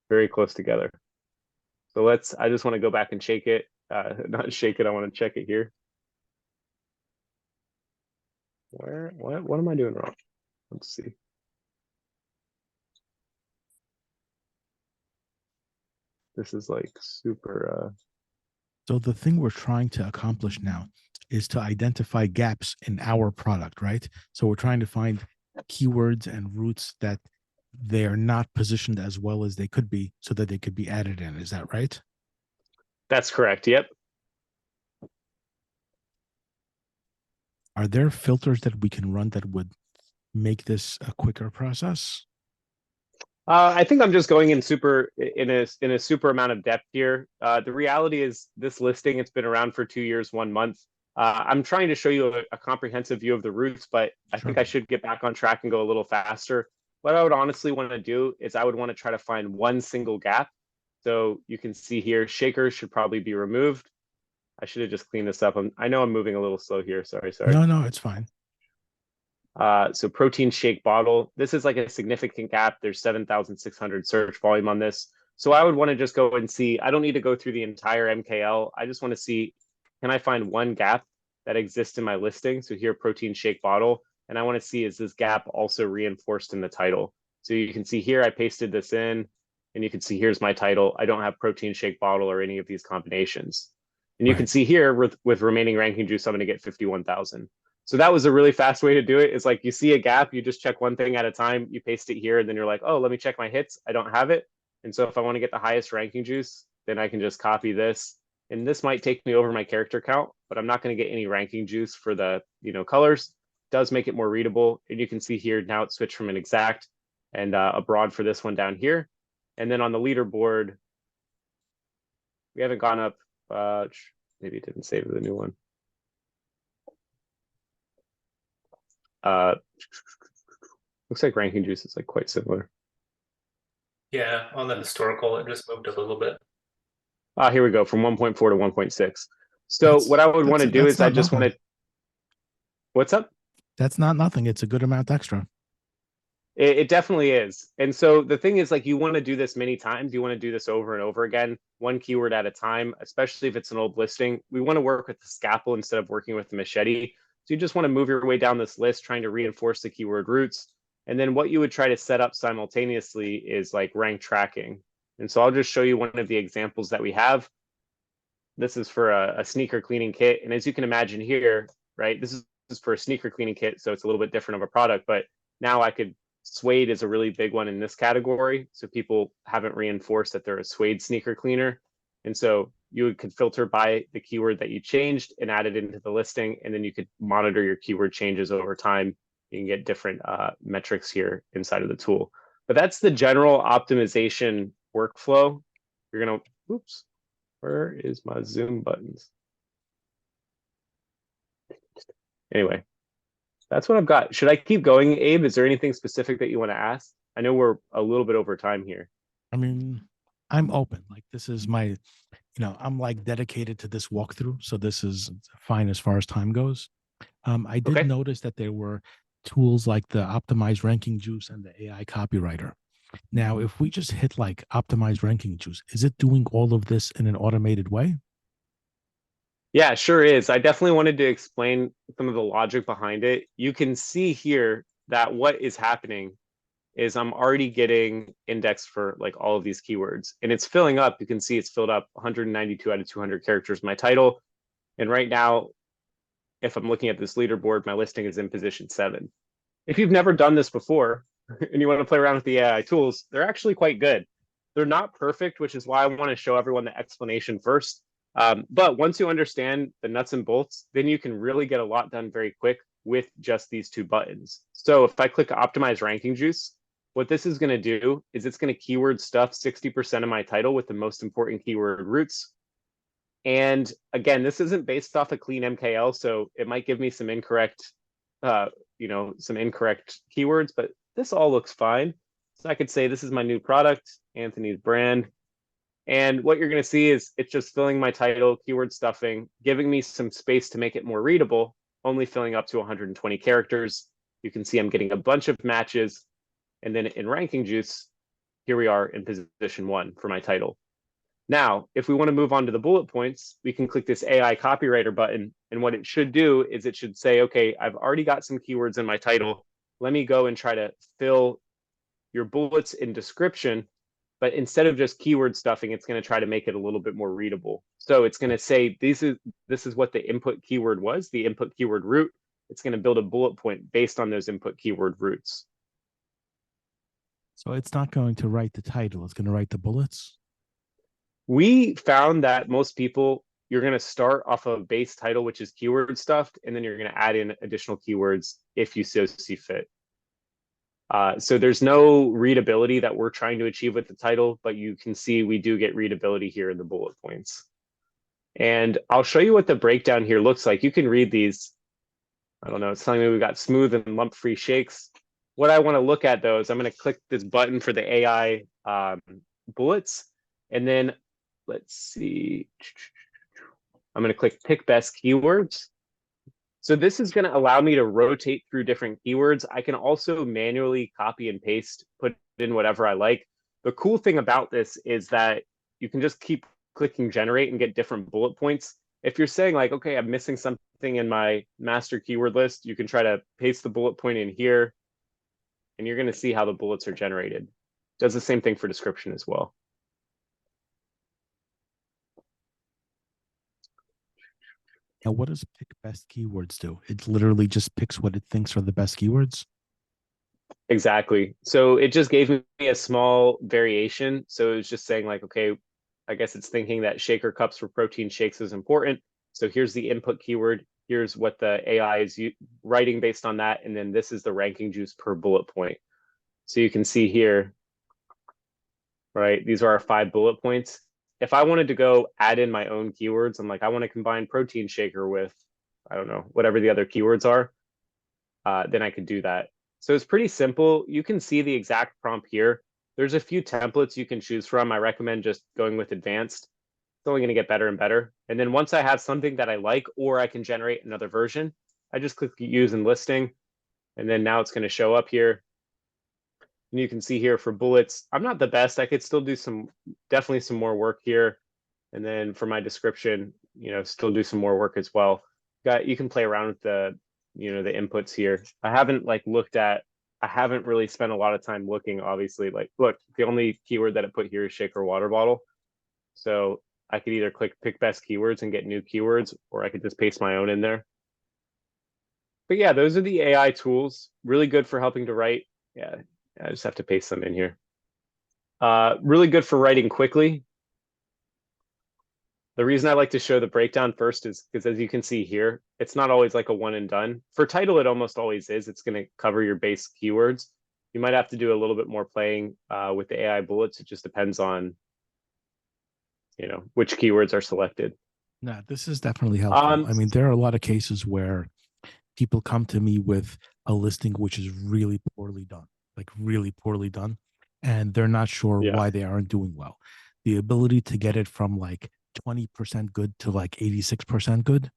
[SPEAKER 2] very close together. So I just want to go back and shake it. Not shake it, I want to check it here. What am I doing wrong? Let's see. This is like super.
[SPEAKER 1] So the thing we're trying to accomplish now is to identify gaps in our product, right? So we're trying to find keywords and roots that they're not positioned as well as they could be so that they could be added in. Is that right?
[SPEAKER 2] That's correct. Yep.
[SPEAKER 1] Are there filters that we can run that would make this a quicker process?
[SPEAKER 2] I think I'm just going in a super amount of depth here. The reality is this listing, it's been around for 2 years, 1 month. I'm trying to show you a comprehensive view of the roots, but I
[SPEAKER 1] Sure.
[SPEAKER 2] think I should get back on track and go a little faster. What I would honestly want to do is I would want to try to find one single gap. So you can see here, shakers should probably be removed. I should have just cleaned this up. I know I'm moving a little slow here. Sorry.
[SPEAKER 1] No, no, it's fine.
[SPEAKER 2] So protein shake bottle. This is like a significant gap. There's 7,600 search volume on this. So I would want to just go and see. I don't need to go through the entire MKL. I just want to see, can I find one gap that exists in my listing? So here, protein shake bottle. And I want to see, is this gap also reinforced in the title? So you can see here, I pasted this in, and you can see here's my title. I don't have protein shake bottle or any of these combinations. And you can
[SPEAKER 1] Right.
[SPEAKER 2] see here with remaining ranking juice, I'm going to get 51,000. So that was a really fast way to do it. Is like you see a gap, you just check one thing at a time, you paste it here, and then you're like, oh, let me check my hits. I don't have it. And so if I want to get the highest ranking juice, then I can just copy this. And this might take me over my character count, but I'm not going to get any ranking juice for the colors. It does make it more readable. And you can see here now it switched from an exact and a broad for this one down here. And then on the leaderboard, we haven't gone up. Maybe it didn't save the new one. Looks like ranking juice is like quite similar.
[SPEAKER 3] Yeah, on the historical, it just moved a little bit.
[SPEAKER 2] Here we go, from 1.4 to 1.6. So what I would want to do
[SPEAKER 1] That's
[SPEAKER 2] is I
[SPEAKER 1] not
[SPEAKER 2] just want
[SPEAKER 1] nothing.
[SPEAKER 2] to, what's up?
[SPEAKER 1] That's not nothing. It's a good amount extra.
[SPEAKER 2] It definitely is. And so the thing is, like, you want to do this many times. You want to do this over and over again, one keyword at a time, especially if it's an old listing. We want to work with the scalpel instead of working with the machete. So you just want to move your way down this list, trying to reinforce the keyword roots. And then what you would try to set up simultaneously is like rank tracking. And so I'll just show you one of the examples that we have. This is for a sneaker cleaning kit. And as you can imagine here, right, this is for a sneaker cleaning kit. So it's a little bit different of a product, but now I could, suede is a really big one in this category. So people haven't reinforced that they're a suede sneaker cleaner. And so you could filter by the keyword that you changed and add it into the listing. And then you could monitor your keyword changes over time. You can get different metrics here inside of the tool. But that's the general optimization workflow. You're going to, oops, where is my Zoom buttons? Anyway, that's what I've got. Should I keep going, Abe? Is there anything specific that you want to ask? I know we're a little bit over time here.
[SPEAKER 1] I mean, I'm open. Like this is my, I'm like dedicated to this walkthrough. So this is fine as far as time goes. I did
[SPEAKER 2] Okay.
[SPEAKER 1] notice that there were tools like the optimized ranking juice and the AI copywriter. Now, if we just hit like optimized ranking juice, is it doing all of this in an automated way?
[SPEAKER 2] Yeah, sure is. I definitely wanted to explain some of the logic behind it. You can see here that what is happening is I'm already getting indexed for like all of these keywords and it's filling up. You can see it's filled up 192 out of 200 characters, my title. And right now, if I'm looking at this leaderboard, my listing is in position 7. If you've never done this before and you want to play around with the AI tools, they're actually quite good. They're not perfect, which is why I want to show everyone the explanation first. But once you understand the nuts and bolts, then you can really get a lot done very quick with just these 2 buttons. So if I click optimize ranking juice, what this is going to do is it's going to keyword stuff 60% of my title with the most important keyword roots. And again, this isn't based off a clean MKL, so it might give me some incorrect, some incorrect keywords, but this all looks fine. So I could say this is my new product, Anthony's brand. And what you're going to see is it's just filling my title, keyword stuffing, giving me some space to make it more readable, only filling up to 120 characters. You can see I'm getting a bunch of matches. And then in ranking juice, here we are in position 1 for my title. Now, if we want to move on to the bullet points, we can click this AI copywriter button. And what it should do is it should say, okay, I've already got some keywords in my title. Let me go and try to fill your bullets in description but instead of just keyword stuffing, it's going to try to make it a little bit more readable. So it's going to say this is what the input keyword was, the input keyword root. It's going to build a bullet point based on those input keyword roots.
[SPEAKER 1] So it's not going to write the title, it's going to write the bullets.
[SPEAKER 2] We found that most people, you're going to start off of base title, which is keyword stuffed, and then you're going to add in additional keywords if you so see fit. So there's no readability that we're trying to achieve with the title, but you can see we do get readability here in the bullet points. And I'll show you what the breakdown here looks like. You can read these. I don't know, it's telling me we've got smooth and lump-free shakes. What I want to look at though is I'm going to click this button for the AI bullets. And then let's see, I'm going to click pick best keywords. So this is going to allow me to rotate through different keywords. I can also manually copy and paste, put in whatever I like. The cool thing about this is that you can just keep clicking generate and get different bullet points. If you're saying like, okay, I'm missing something in my master keyword list, you can try to paste the bullet point in here, and you're going to see how the bullets are generated. Does the same thing for description as well.
[SPEAKER 1] Now, what does pick best keywords do? It literally just picks what it thinks are the best keywords.
[SPEAKER 2] Exactly. So it just gave me a small variation. So it was just saying like, okay, I guess it's thinking that shaker cups for protein shakes is important. So here's the input keyword. Here's what the AI is writing based on that. And then this is the ranking juice per bullet point. So you can see here, right? These are our 5 bullet points. If I wanted to go add in my own keywords, I'm like, I want to combine protein shaker with, I don't know, whatever the other keywords are, then I could do that. So it's pretty simple. You can see the exact prompt here. There's a few templates you can choose from. I recommend just going with advanced. It's only going to get better and better. And then once I have something that I like, or I can generate another version, I just click use in listing. And then now it's going to show up here. And you can see here for bullets, I'm not the best. I could still do definitely some more work here. And then for my description, still do some more work as well. You can play around with the inputs here. I haven't really spent a lot of time looking, obviously. Like, look, the only keyword that it put here is shaker water bottle. So I could either click pick best keywords and get new keywords, or I could just paste my own in there. But yeah, those are the AI tools. Really good for helping to write. Yeah, I just have to paste them in here. Really good for writing quickly. The reason I like to show the breakdown first is because, as you can see here, it's not always like a one and done. For title, it almost always is. It's going to cover your base keywords. You might have to do a little bit more playing with the AI bullets. It just depends on, which keywords are selected.
[SPEAKER 1] No, this is definitely helpful. I mean, there are a lot of cases where people come to me with a listing which is really poorly done, like really poorly done, and they're not sure why they aren't doing well. The ability to get it from like 20% good to like 86% good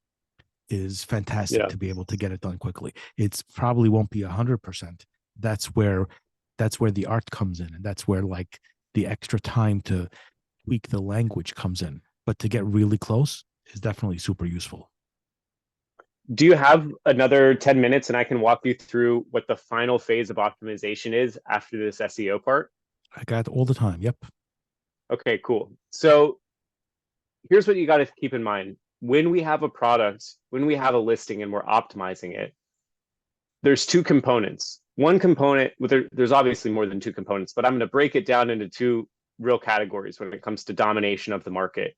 [SPEAKER 1] is fantastic to be able to get it done quickly. It's probably won't be 100%. That's where the art comes in, and that's where like the extra time to tweak the language comes in. But to get really close is definitely super useful.
[SPEAKER 2] Do you have another 10 minutes and I can walk you through what the final phase of optimization is after this SEO part?
[SPEAKER 1] I got all the time. Yep.
[SPEAKER 2] Okay, cool. So here's what you got to keep in mind. When we have a product, when we have a listing and we're optimizing it, there's 2 components. One component, there's obviously more than 2 components, but I'm going to break it down into 2 real categories when it comes to domination of the market.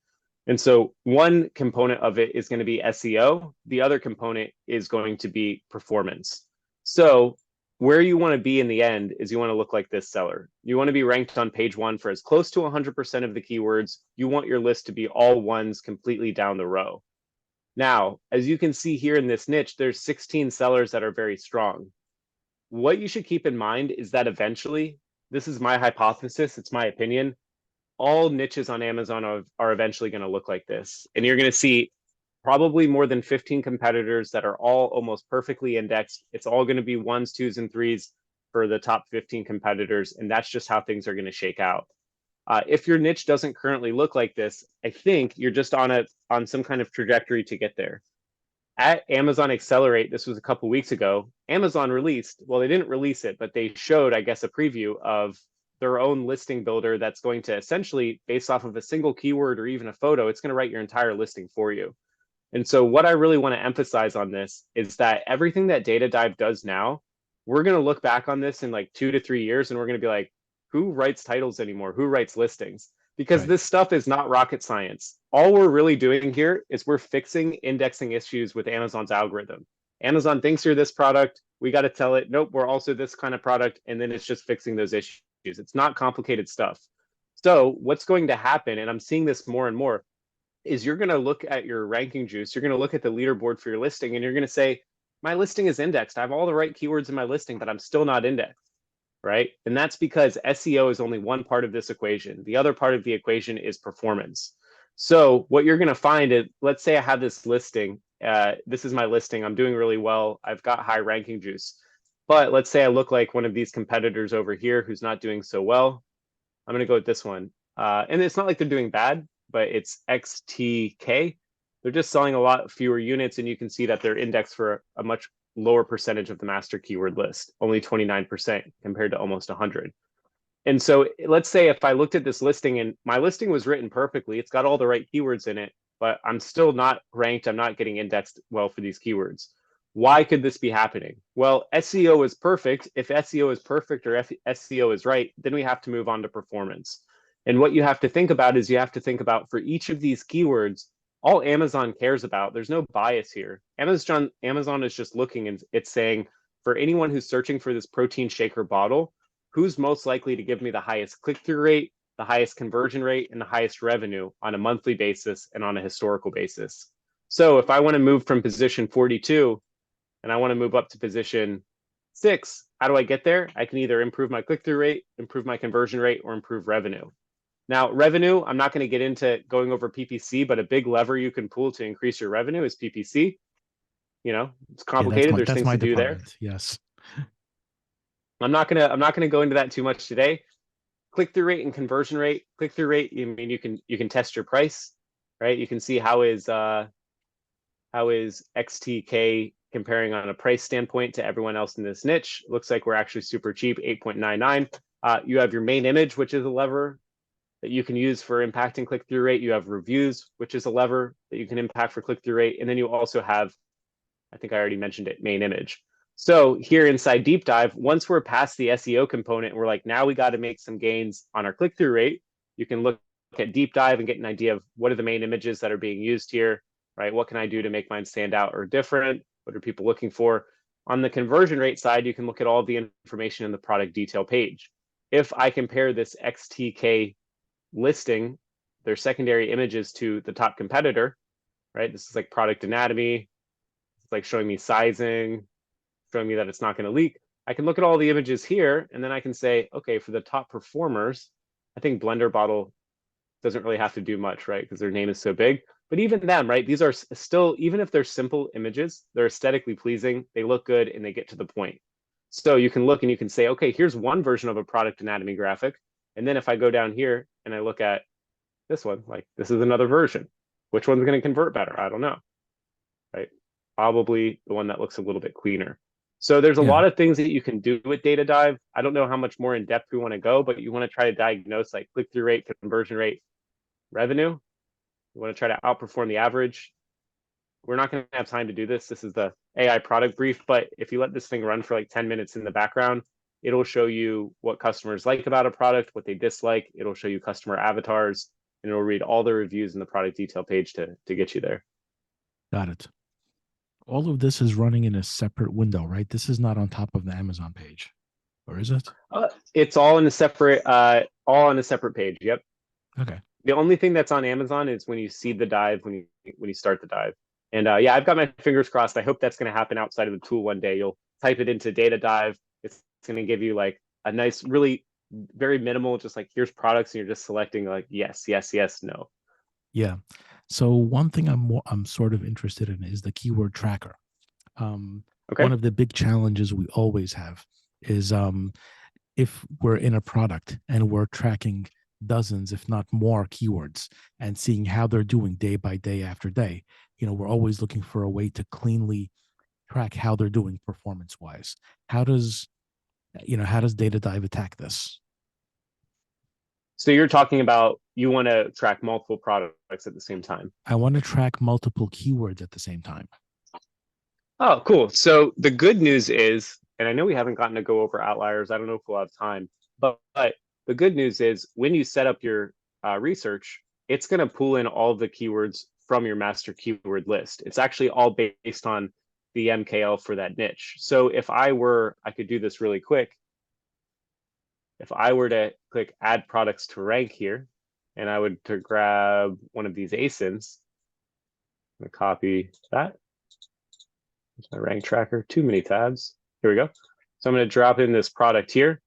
[SPEAKER 2] And so one component of it is going to be SEO. The other component is going to be performance. So where you want to be in the end is you want to look like this seller. You want to be ranked on page 1 for as close to 100% of the keywords. You want your list to be all ones completely down the row. Now, as you can see here in this niche, there's 16 sellers that are very strong. What you should keep in mind is that eventually, this is my hypothesis, it's my opinion, all niches on Amazon are eventually going to look like this. And you're going to see probably more than 15 competitors that are all almost perfectly indexed. It's all going to be 1s, 2s, and 3s for the top 15 competitors. And that's just how things are going to shake out. If your niche doesn't currently look like this, I think you're just on some kind of trajectory to get there. At Amazon Accelerate, this was a couple weeks ago, Amazon released, well, they didn't release it, but they showed, I guess, a preview of their own listing builder that's going to essentially, based off of a single keyword or even a photo, it's going to write your entire listing for you. And so what I really want to emphasize on this is that everything that Data Dive does now, we're going to look back on this in like 2 to 3 years and we're going to be like, who writes titles anymore? Who writes listings? Because
[SPEAKER 1] Right.
[SPEAKER 2] this stuff is not rocket science. All we're really doing here is we're fixing indexing issues with Amazon's algorithm. Amazon thinks you're this product. We got to tell it, nope, we're also this kind of product. And then it's just fixing those issues. It's not complicated stuff. So what's going to happen, and I'm seeing this more and more, is you're going to look at your ranking juice, you're going to look at the leaderboard for your listing, and you're going to say, my listing is indexed. I have all the right keywords in my listing, but I'm still not indexed, right? And that's because SEO is only one part of this equation. The other part of the equation is performance. So what you're going to find is, let's say I have this listing. This is my listing. I'm doing really well. I've got high ranking juice. But let's say I look like one of these competitors over here who's not doing so well. I'm going to go with this one. And it's not like they're doing bad, but it's XTK. They're just selling a lot fewer units, and you can see that they're indexed for a much lower percentage of the master keyword list, only 29% compared to almost 100. And so let's say if I looked at this listing and my listing was written perfectly, it's got all the right keywords in it, but I'm still not ranked, I'm not getting indexed well for these keywords. Why could this be happening? Well, SEO is perfect. If SEO is perfect or if SEO is right, then we have to move on to performance. And what you have to think about is you have to think about for each of these keywords, all Amazon cares about, there's no bias here. Amazon is just looking and it's saying, for anyone who's searching for this protein shaker bottle, who's most likely to give me the highest click-through rate, the highest conversion rate, and the highest revenue on a monthly basis and on a historical basis. So if I want to move from position 42 and I want to move up to position 6, how do I get there? I can either improve my click-through rate, improve my conversion rate, or improve revenue. Now, revenue, I'm not going to get into going over PPC, but a big lever you can pull to increase your revenue is PPC. You know, it's
[SPEAKER 1] Yeah,
[SPEAKER 2] complicated. There's
[SPEAKER 1] that's
[SPEAKER 2] things
[SPEAKER 1] my
[SPEAKER 2] to do there.
[SPEAKER 1] department. Yes.
[SPEAKER 2] I'm not gonna go into that too much today. Click-through rate and conversion rate. Click-through rate, I mean, you can test your price, right? You can see how is XTK comparing on a price standpoint to everyone else in this niche. Looks like we're actually super cheap, 8.99. You have your main image, which is a lever that you can use for impacting click-through rate. You have reviews, which is a lever that you can impact for click-through rate. And then you also have, I think I already mentioned it, main image. So here inside Deep Dive, once we're past the SEO component, we're like, now we got to make some gains on our click-through rate. You can look at Deep Dive and get an idea of what are the main images that are being used here, right? What can I do to make mine stand out or different? What are people looking for? On the conversion rate side, you can look at all the information in the product detail page. If I compare this XTK listing, their secondary images to the top competitor, right? This is like product anatomy. It's like showing me sizing, showing me that it's not going to leak. I can look at all the images here, and then I can say, okay, for the top performers, I think Blender Bottle doesn't really have to do much, right? Because their name is so big. But even them, right? These are still, even if they're simple images, they're aesthetically pleasing, they look good, and they get to the point. So you can look and you can say, okay, here's one version of a product anatomy graphic. And then if I go down here and I look at this one, like this is another version. Which one's going to convert better? I don't know, right? Probably the one that looks a little bit cleaner. So there's a
[SPEAKER 1] Yeah.
[SPEAKER 2] lot of things that you can do with Data Dive. I don't know how much more in depth we want to go, but you want to try to diagnose like click-through rate, conversion rate, revenue. You want to try to outperform the average. We're not going to have time to do this. This is the AI product brief, but if you let this thing run for like 10 minutes in the background, it'll show you what customers like about a product, what they dislike. It'll show you customer avatars, and it'll read all the reviews in the product detail page to get you there.
[SPEAKER 1] Got it. All of this is running in a separate window, right? This is not on top of the Amazon page, or is it?
[SPEAKER 2] It's all in a separate, all on a separate page. Yep.
[SPEAKER 1] Okay.
[SPEAKER 2] The only thing that's on Amazon is when you seed the dive, when you start the dive. And yeah, I've got my fingers crossed. I hope that's going to happen outside of the tool one day. You'll type it into Data Dive. It's going to give you like a nice, really very minimal, just like here's products, and you're just selecting like yes, yes, yes, no.
[SPEAKER 1] Yeah. So one thing I'm sort of interested in is the keyword tracker.
[SPEAKER 2] Okay.
[SPEAKER 1] One of the big challenges we always have is if we're in a product and we're tracking dozens, if not more, keywords and seeing how they're doing day by day after day. We're always looking for a way to cleanly track how they're doing performance wise. How does Data Dive attack this?
[SPEAKER 2] So you're talking about you want to track multiple products at the same time.
[SPEAKER 1] I want to track multiple keywords at the same time.
[SPEAKER 2] Oh, cool. So the good news is, and I know we haven't gotten to go over outliers. I don't know if we'll have time, but the good news is when you set up your research, it's going to pull in all the keywords from your master keyword list. It's actually all based on the MKL for that niche. So if I could do this really quick. If I were to click add products to rank here, and I would to grab one of these ASINs, I'm gonna copy that. There's my rank tracker, too many tabs. Here we go. So I'm gonna drop in this product here.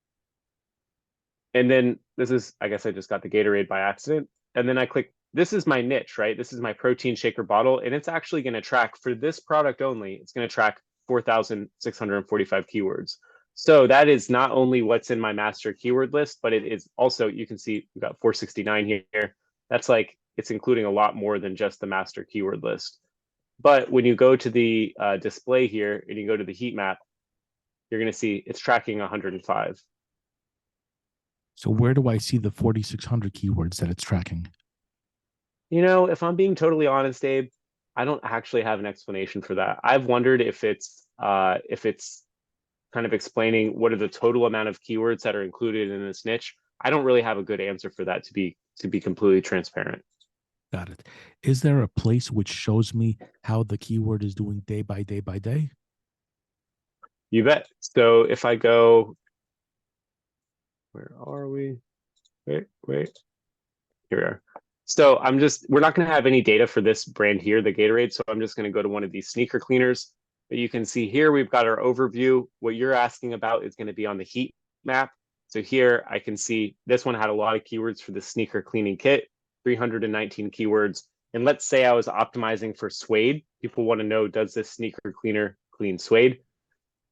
[SPEAKER 2] And then this is, I guess I just got the Gatorade by accident. And then I click, this is my niche, right? This is my protein shaker bottle. And it's actually gonna track for this product only, it's gonna track 4,645 keywords. So that is not only what's in my master keyword list, but it is also, you can see we've got 469 here. That's like, it's including a lot more than just the master keyword list. But when you go to the display here and you go to the heat map, you're going to see it's tracking 105.
[SPEAKER 1] So where do I see the 4,600 keywords that it's tracking?
[SPEAKER 2] You know, if I'm being totally honest, Abe, I don't actually have an explanation for that. I've wondered if it's kind of explaining what are the total amount of keywords that are included in this niche. I don't really have a good answer for that, to be completely transparent.
[SPEAKER 1] Got it. Is there a place which shows me how the keyword is doing day by day by day?
[SPEAKER 2] You bet. So if I go, where are we? Wait. Here we are. So we're not going to have any data for this brand here, the Gatorade. So I'm just going to go to one of these sneaker cleaners. But you can see here, we've got our overview. What you're asking about is going to be on the heat map. So here I can see this one had a lot of keywords for the sneaker cleaning kit, 319 keywords. And let's say I was optimizing for suede. People want to know, does this sneaker cleaner clean suede?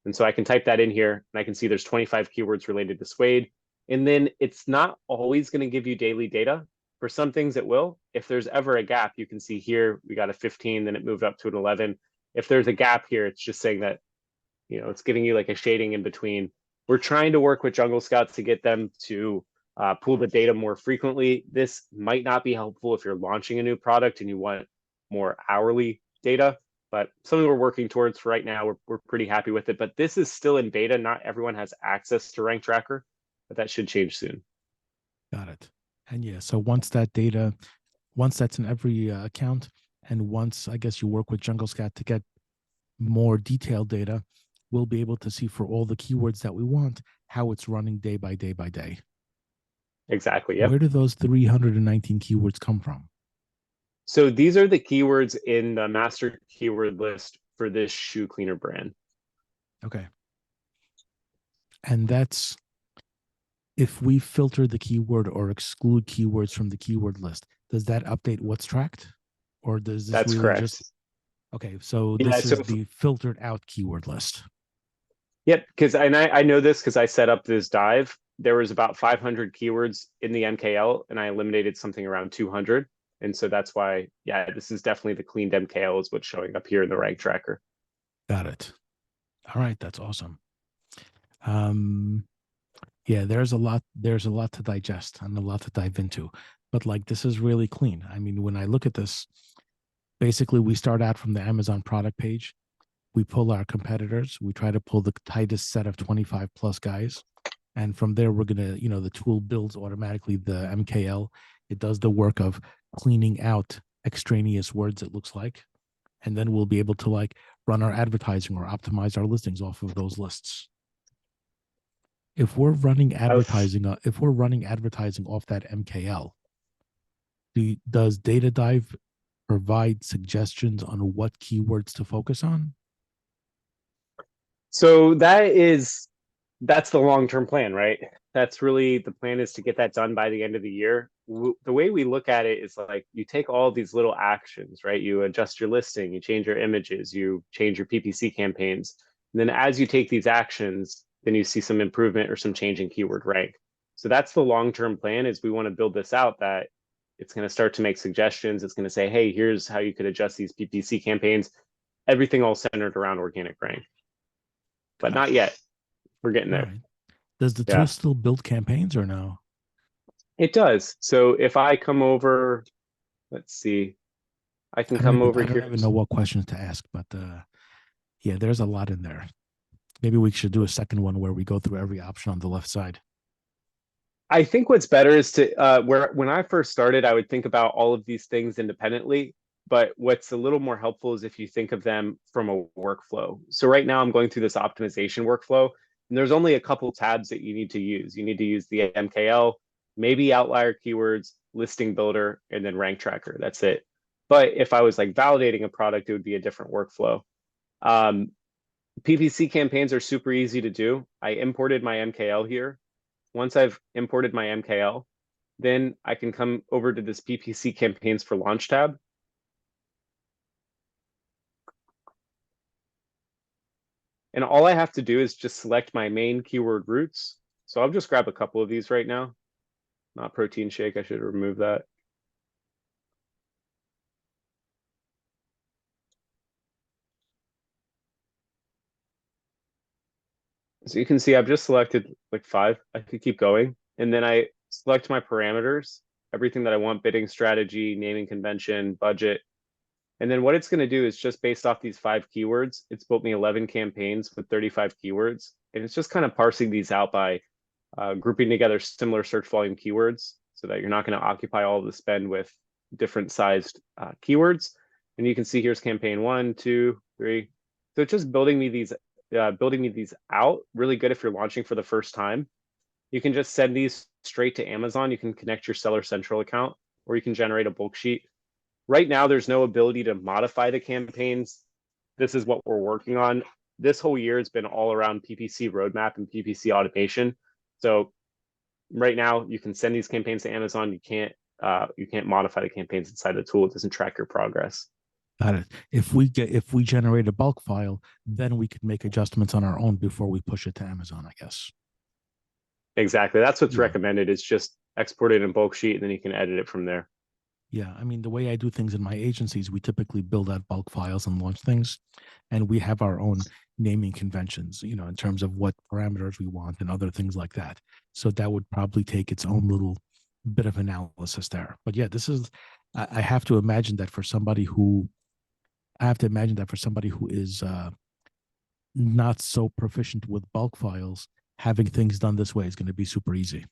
[SPEAKER 2] And so I can type that in here and I can see there's 25 keywords related to suede. And then it's not always going to give you daily data. For some things it will. If there's ever a gap, you can see here, we got a 15, then it moved up to an 11. If there's a gap here, it's just saying that, you know, it's giving you like a shading in between. We're trying to work with Jungle Scouts to get them to pull the data more frequently. This might not be helpful if you're launching a new product and you want more hourly data, but something we're working towards for right now. We're pretty happy with it, but this is still in beta. Not everyone has access to Rank Tracker, but that should change soon.
[SPEAKER 1] Got it. And yeah, so once that's in every account, and once I guess you work with Jungle Scout to get more detailed data, we'll be able to see for all the keywords that we want how it's running day by day by day.
[SPEAKER 2] Exactly. Yep.
[SPEAKER 1] Where do those 319 keywords come from?
[SPEAKER 2] So these are the keywords in the master keyword list for this shoe cleaner brand.
[SPEAKER 1] Okay. And that's if we filter the keyword or exclude keywords from the keyword list, does that update what's tracked? Or does this
[SPEAKER 2] That's
[SPEAKER 1] really
[SPEAKER 2] correct.
[SPEAKER 1] just okay? So
[SPEAKER 2] Yeah,
[SPEAKER 1] this
[SPEAKER 2] so
[SPEAKER 1] is the filtered out keyword list.
[SPEAKER 2] Yep, because I know this because I set up this dive. There was about 500 keywords in the MKL, and I eliminated something around 200. And so that's why, yeah, this is definitely the cleaned MKL is what's showing up here in the rank tracker.
[SPEAKER 1] Got it. All right, that's awesome. Yeah, there's a lot to digest and a lot to dive into, but like this is really clean. I mean, when I look at this, basically we start out from the Amazon product page, we pull our competitors, we try to pull the tightest set of 25 plus guys, and from there we're gonna, you know, the tool builds automatically the MKL. It does the work of cleaning out extraneous words, it looks like, and then we'll be able to like run our advertising or optimize our listings off of those lists. If we're running advertising, off that MKL, does Data Dive provide suggestions on what keywords to focus on?
[SPEAKER 2] So that's the long-term plan, right? That's really the plan, is to get that done by the end of the year. The way we look at it is like you take all these little actions, right? You adjust your listing, you change your images, you change your PPC campaigns. And then as you take these actions, then you see some improvement or some change in keyword rank. So that's the long-term plan, is we want to build this out that it's going to start to make suggestions. It's going to say, hey, here's how you could adjust these PPC campaigns. Everything all centered around organic rank. But not yet. We're getting there.
[SPEAKER 1] Right. Does the
[SPEAKER 2] Yeah.
[SPEAKER 1] tool still build campaigns or no?
[SPEAKER 2] It does. So if I come over, let's see, I can come over
[SPEAKER 1] I don't
[SPEAKER 2] here.
[SPEAKER 1] even know what questions to ask, but yeah, there's a lot in there. Maybe we should do a second one where we go through every option on the left side.
[SPEAKER 2] I think what's better is to where when I first started, I would think about all of these things independently. But what's a little more helpful is if you think of them from a workflow. So right now I'm going through this optimization workflow, and there's only a couple tabs that you need to use. You need to use the MKL, maybe outlier keywords, listing builder, and then rank tracker. That's it. But if I was like validating a product, it would be a different workflow. Um, PPC campaigns are super easy to do. I imported my MKL here. Once I've imported my MKL, then I can come over to this PPC campaigns for launch tab. And all I have to do is just select my main keyword roots. So I'll just grab a couple of these right now. Not protein shake, I should remove that. So you can see I've just selected like 5. I could keep going. And then I select my parameters, everything that I want, bidding strategy, naming convention, budget. And then what it's going to do is just based off these 5 keywords, it's built me 11 campaigns with 35 keywords. And it's just kind of parsing these out by grouping together similar search volume keywords so that you're not going to occupy all of the spend with different sized keywords. And you can see here's campaign 1, 2, 3. So it's just building me these out. Really good if you're launching for the first time. You can just send these straight to Amazon. You can connect your Seller Central account, or you can generate a bulk sheet. Right now, there's no ability to modify the campaigns. This is what we're working on. This whole year has been all around PPC roadmap and PPC automation. So right now, you can send these campaigns to Amazon. You can't modify the campaigns inside the tool. It doesn't track your progress.
[SPEAKER 1] Got it. If we generate a bulk file, then we could make adjustments on our own before we push it to Amazon, I guess.
[SPEAKER 2] Exactly. That's what's
[SPEAKER 1] Yeah.
[SPEAKER 2] recommended is just export it in bulk sheet, and then you can edit it from there.
[SPEAKER 1] Yeah, I mean, the way I do things in my agencies, we typically build out bulk files and launch things, and we have our own naming conventions, in terms of what parameters we want and other things like that. So that would probably take its own little bit of analysis there. But yeah, I have to imagine that for somebody who, is not so proficient with bulk files, having things done this way is going to be super easy.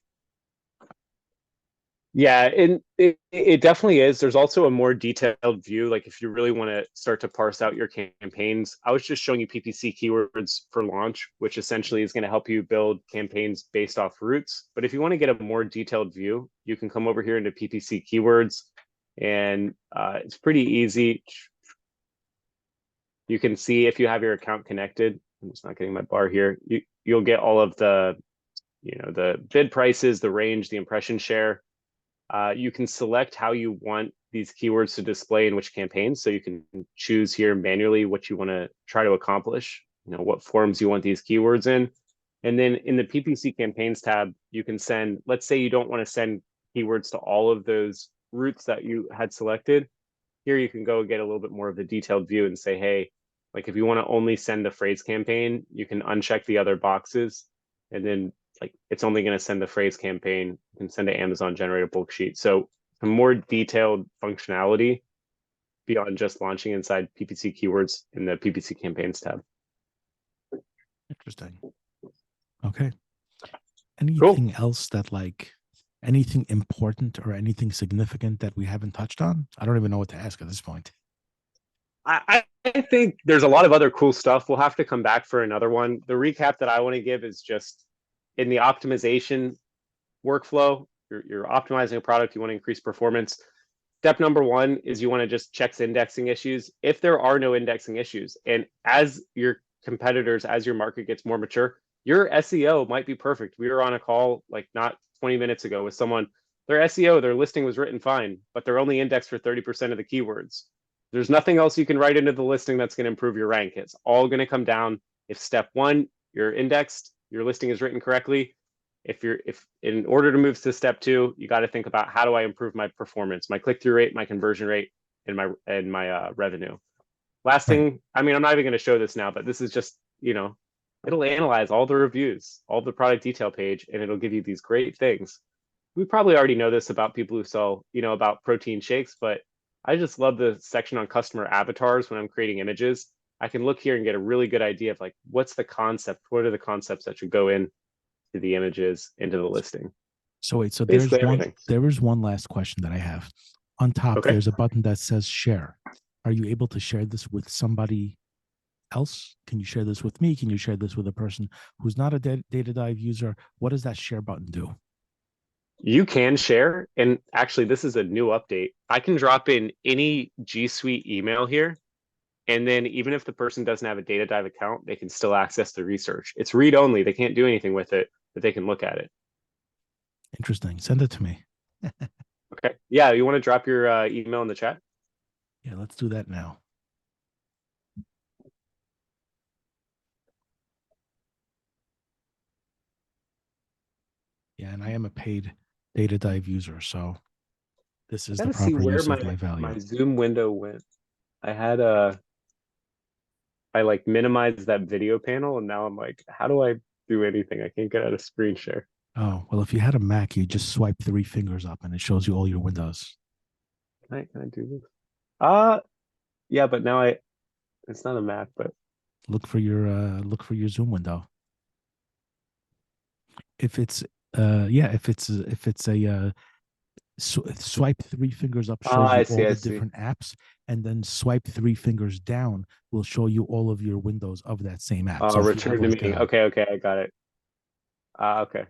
[SPEAKER 2] Yeah, and it definitely is. There's also a more detailed view. Like if you really want to start to parse out your campaigns, I was just showing you PPC keywords for launch, which essentially is going to help you build campaigns based off routes. But if you want to get a more detailed view, you can come over here into PPC keywords, and it's pretty easy. You can see if you have your account connected. I'm just not getting my bar here. You'll get all of the, the bid prices, the range, the impression share. You can select how you want these keywords to display in which campaigns. So you can choose here manually what you want to try to accomplish, what forms you want these keywords in. And then in the PPC campaigns tab, you can send, let's say you don't want to send keywords to all of those routes that you had selected. Here you can go get a little bit more of a detailed view and say, hey, like if you want to only send the phrase campaign, you can uncheck the other boxes, and then like it's only going to send the phrase campaign. You can send to Amazon, generate a bulk sheet. So a more detailed functionality beyond just launching inside PPC keywords in the PPC campaigns tab.
[SPEAKER 1] Interesting. Okay. Anything else that anything important or anything significant that we haven't touched on? I don't even know what to ask at this point.
[SPEAKER 2] I think there's a lot of other cool stuff. We'll have to come back for another one. The recap that I want to give is just in the optimization workflow, you're optimizing a product, you want to increase performance. Step number 1 is you want to just check indexing issues. If there are no indexing issues, and as your competitors, as your market gets more mature, your SEO might be perfect. We were on a call like not 20 minutes ago with someone, their SEO, their listing was written fine, but they're only indexed for 30% of the keywords. There's nothing else you can write into the listing that's going to improve your rank. It's all going to come down if step 1, you're indexed, your listing is written correctly. If in order to move to step 2, you got to think about how do I improve my performance, my click-through rate, my conversion rate, and my revenue. Last thing, I mean, I'm not even going to show this now, but this is just, it'll analyze all the reviews, all the product detail page, and it'll give you these great things. we probably already know this about people who sell, about protein shakes, but I just love the section on customer avatars when I'm creating images. I can look here and get a really good idea of like, what's the concept? What are the concepts that should go in to the images, into the listing?
[SPEAKER 1] So wait, so
[SPEAKER 2] Basically everything.
[SPEAKER 1] there is one last question that I have. On top,
[SPEAKER 2] Okay.
[SPEAKER 1] there's a button that says share. Are you able to share this with somebody else? Can you share this with me? Can you share this with a person who's not a data dive user? What does that share button do?
[SPEAKER 2] You can share, and actually, this is a new update. I can drop in any G Suite email here, and then even if the person doesn't have a data dive account, they can still access the research. It's read only. They can't do anything with it, but they can look at it.
[SPEAKER 1] Interesting. Send it to me.
[SPEAKER 2] Okay. Yeah, you want to drop your email in the chat?
[SPEAKER 1] Yeah, let's do that now. Yeah, and I am a paid data dive user, so this
[SPEAKER 2] I
[SPEAKER 1] is the
[SPEAKER 2] gotta see
[SPEAKER 1] proper
[SPEAKER 2] where
[SPEAKER 1] use of
[SPEAKER 2] my
[SPEAKER 1] my value.
[SPEAKER 2] my Zoom window went. I had a I like minimized that video panel, and now I'm like, how do I do anything? I can't get out of screen share.
[SPEAKER 1] Oh, well, if you had a Mac, you just swipe 3 fingers up and it shows you all your windows.
[SPEAKER 2] Can I do this? Yeah, but now it's not a Mac, but
[SPEAKER 1] Look for your Zoom window. If it's if it's a swipe 3 fingers up shows
[SPEAKER 2] I
[SPEAKER 1] you
[SPEAKER 2] see,
[SPEAKER 1] all
[SPEAKER 2] I
[SPEAKER 1] the
[SPEAKER 2] see.
[SPEAKER 1] different apps, and then swipe 3 fingers down will show you all of your windows of that same app. So if you have
[SPEAKER 2] Return to
[SPEAKER 1] like
[SPEAKER 2] meeting. Okay, okay, I got it. Okay.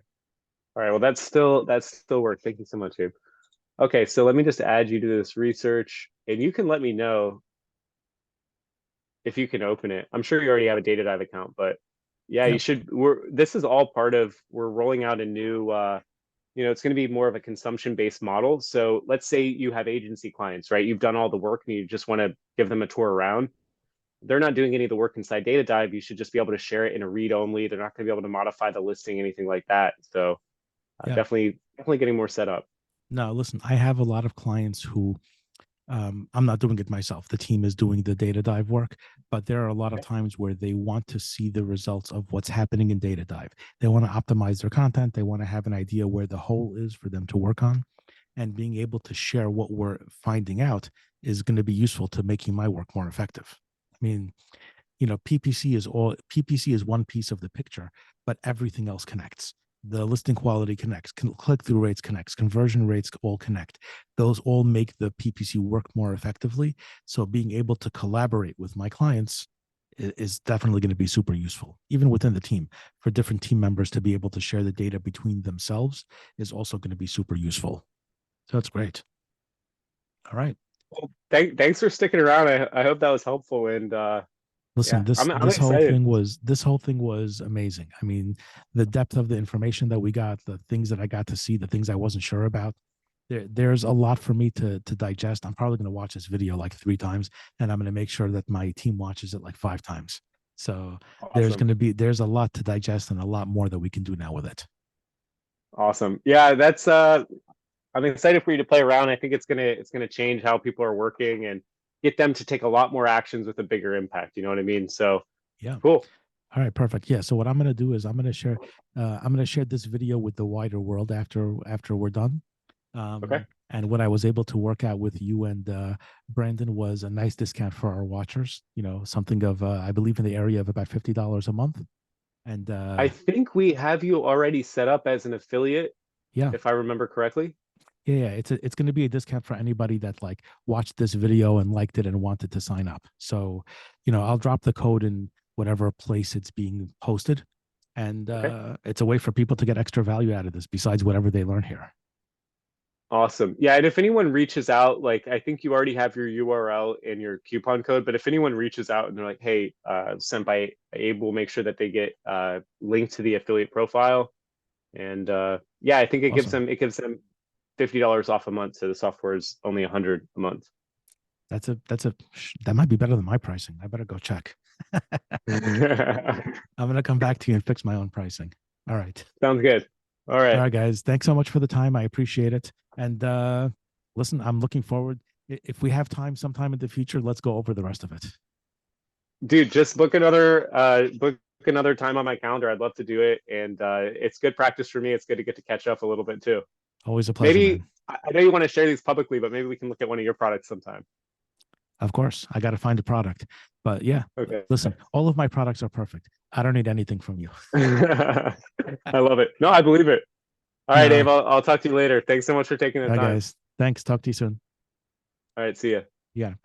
[SPEAKER 2] All right. Well, that's still work. Thank you so much, Abe. Okay, so let me just add you to this research, and you can let me know if you can open it. I'm sure you already have a Data Dive account, but yeah, you
[SPEAKER 1] Yep.
[SPEAKER 2] should. This is all part of, we're rolling out a new it's going to be more of a consumption-based model. So let's say you have agency clients, right? You've done all the work and you just want to give them a tour around. They're not doing any of the work inside Data Dive. You should just be able to share it in a read only. They're not going to be able to modify the listing, anything like that. So
[SPEAKER 1] Yeah.
[SPEAKER 2] definitely getting more set up.
[SPEAKER 1] No, listen, I have a lot of clients who I'm not doing it myself. The team is doing the data dive work, but there are a lot of
[SPEAKER 2] Okay.
[SPEAKER 1] times where they want to see the results of what's happening in data dive. They want to optimize their content. They want to have an idea where the hole is for them to work on. And being able to share what we're finding out is going to be useful to making my work more effective. I mean, PPC is one piece of the picture, but everything else connects. The listing quality connects, click-through rates connects, conversion rates all connect. Those all make the PPC work more effectively. So being able to collaborate with my clients is definitely going to be super useful, even within the team. For different team members to be able to share the data between themselves is also going to be super useful. So that's great. All right.
[SPEAKER 2] Well, thanks for sticking around. I hope that was helpful. And
[SPEAKER 1] Listen,
[SPEAKER 2] yeah, I'm excited.
[SPEAKER 1] this whole thing was amazing. I mean, the depth of the information that we got, the things that I got to see, the things I wasn't sure about. There's a lot for me to digest. I'm probably going to watch this video like 3 times, and I'm going to make sure that my team watches it like 5 times. So
[SPEAKER 2] Awesome.
[SPEAKER 1] there's a lot to digest and a lot more that we can do now with it.
[SPEAKER 2] Awesome. Yeah, that's I'm excited for you to play around. I think it's gonna change how people are working and get them to take a lot more actions with a bigger impact. You know what I mean? So
[SPEAKER 1] Yeah.
[SPEAKER 2] cool.
[SPEAKER 1] All right, perfect. Yeah. So what I'm going to do is I'm going to share this video with the wider world after we're done.
[SPEAKER 2] Okay.
[SPEAKER 1] And what I was able to work out with you and Brandon was a nice discount for our watchers. Something of I believe in the area of about $50 a month. And
[SPEAKER 2] I think we have you already set up as an affiliate,
[SPEAKER 1] yeah,
[SPEAKER 2] if I remember correctly.
[SPEAKER 1] yeah. It's going to be a discount for anybody that like watched this video and liked it and wanted to sign up. So, I'll drop the code in whatever place it's being posted, and
[SPEAKER 2] Okay.
[SPEAKER 1] it's a way for people to get extra value out of this besides whatever they learn here.
[SPEAKER 2] Awesome. Yeah, and if anyone reaches out, like I think you already have your URL and your coupon code, but if anyone reaches out and they're like, "Hey, sent by Abe," we'll make sure that they get linked to the affiliate profile. And yeah, I think
[SPEAKER 1] Awesome.
[SPEAKER 2] it gives them $50 off a month. So the software is only 100 a month.
[SPEAKER 1] That might be better than my pricing. I better go check. I'm going to come back to you and fix my own pricing. All right.
[SPEAKER 2] Sounds good. All
[SPEAKER 1] All
[SPEAKER 2] right.
[SPEAKER 1] right, guys. Thanks so much for the time. I appreciate it. And listen, I'm looking forward. If we have time sometime in the future, let's go over the rest of it.
[SPEAKER 2] Dude, just book another time on my calendar. I'd love to do it. And it's good practice for me. It's good to get to catch up a little bit too.
[SPEAKER 1] Always a pleasure,
[SPEAKER 2] Maybe
[SPEAKER 1] man.
[SPEAKER 2] I know you want to share these publicly, but maybe we can look at one of your products sometime.
[SPEAKER 1] Of course, I got to find a product. But yeah,
[SPEAKER 2] Okay.
[SPEAKER 1] listen, all of my products are perfect. I don't need anything from you.
[SPEAKER 2] I love it. No, I believe it. All right, Dave,
[SPEAKER 1] All
[SPEAKER 2] I'll talk to you later. Thanks so much for taking the
[SPEAKER 1] right,
[SPEAKER 2] time.
[SPEAKER 1] guys. Thanks. Talk to you soon.
[SPEAKER 2] All right, see ya.
[SPEAKER 1] Yeah. Bye.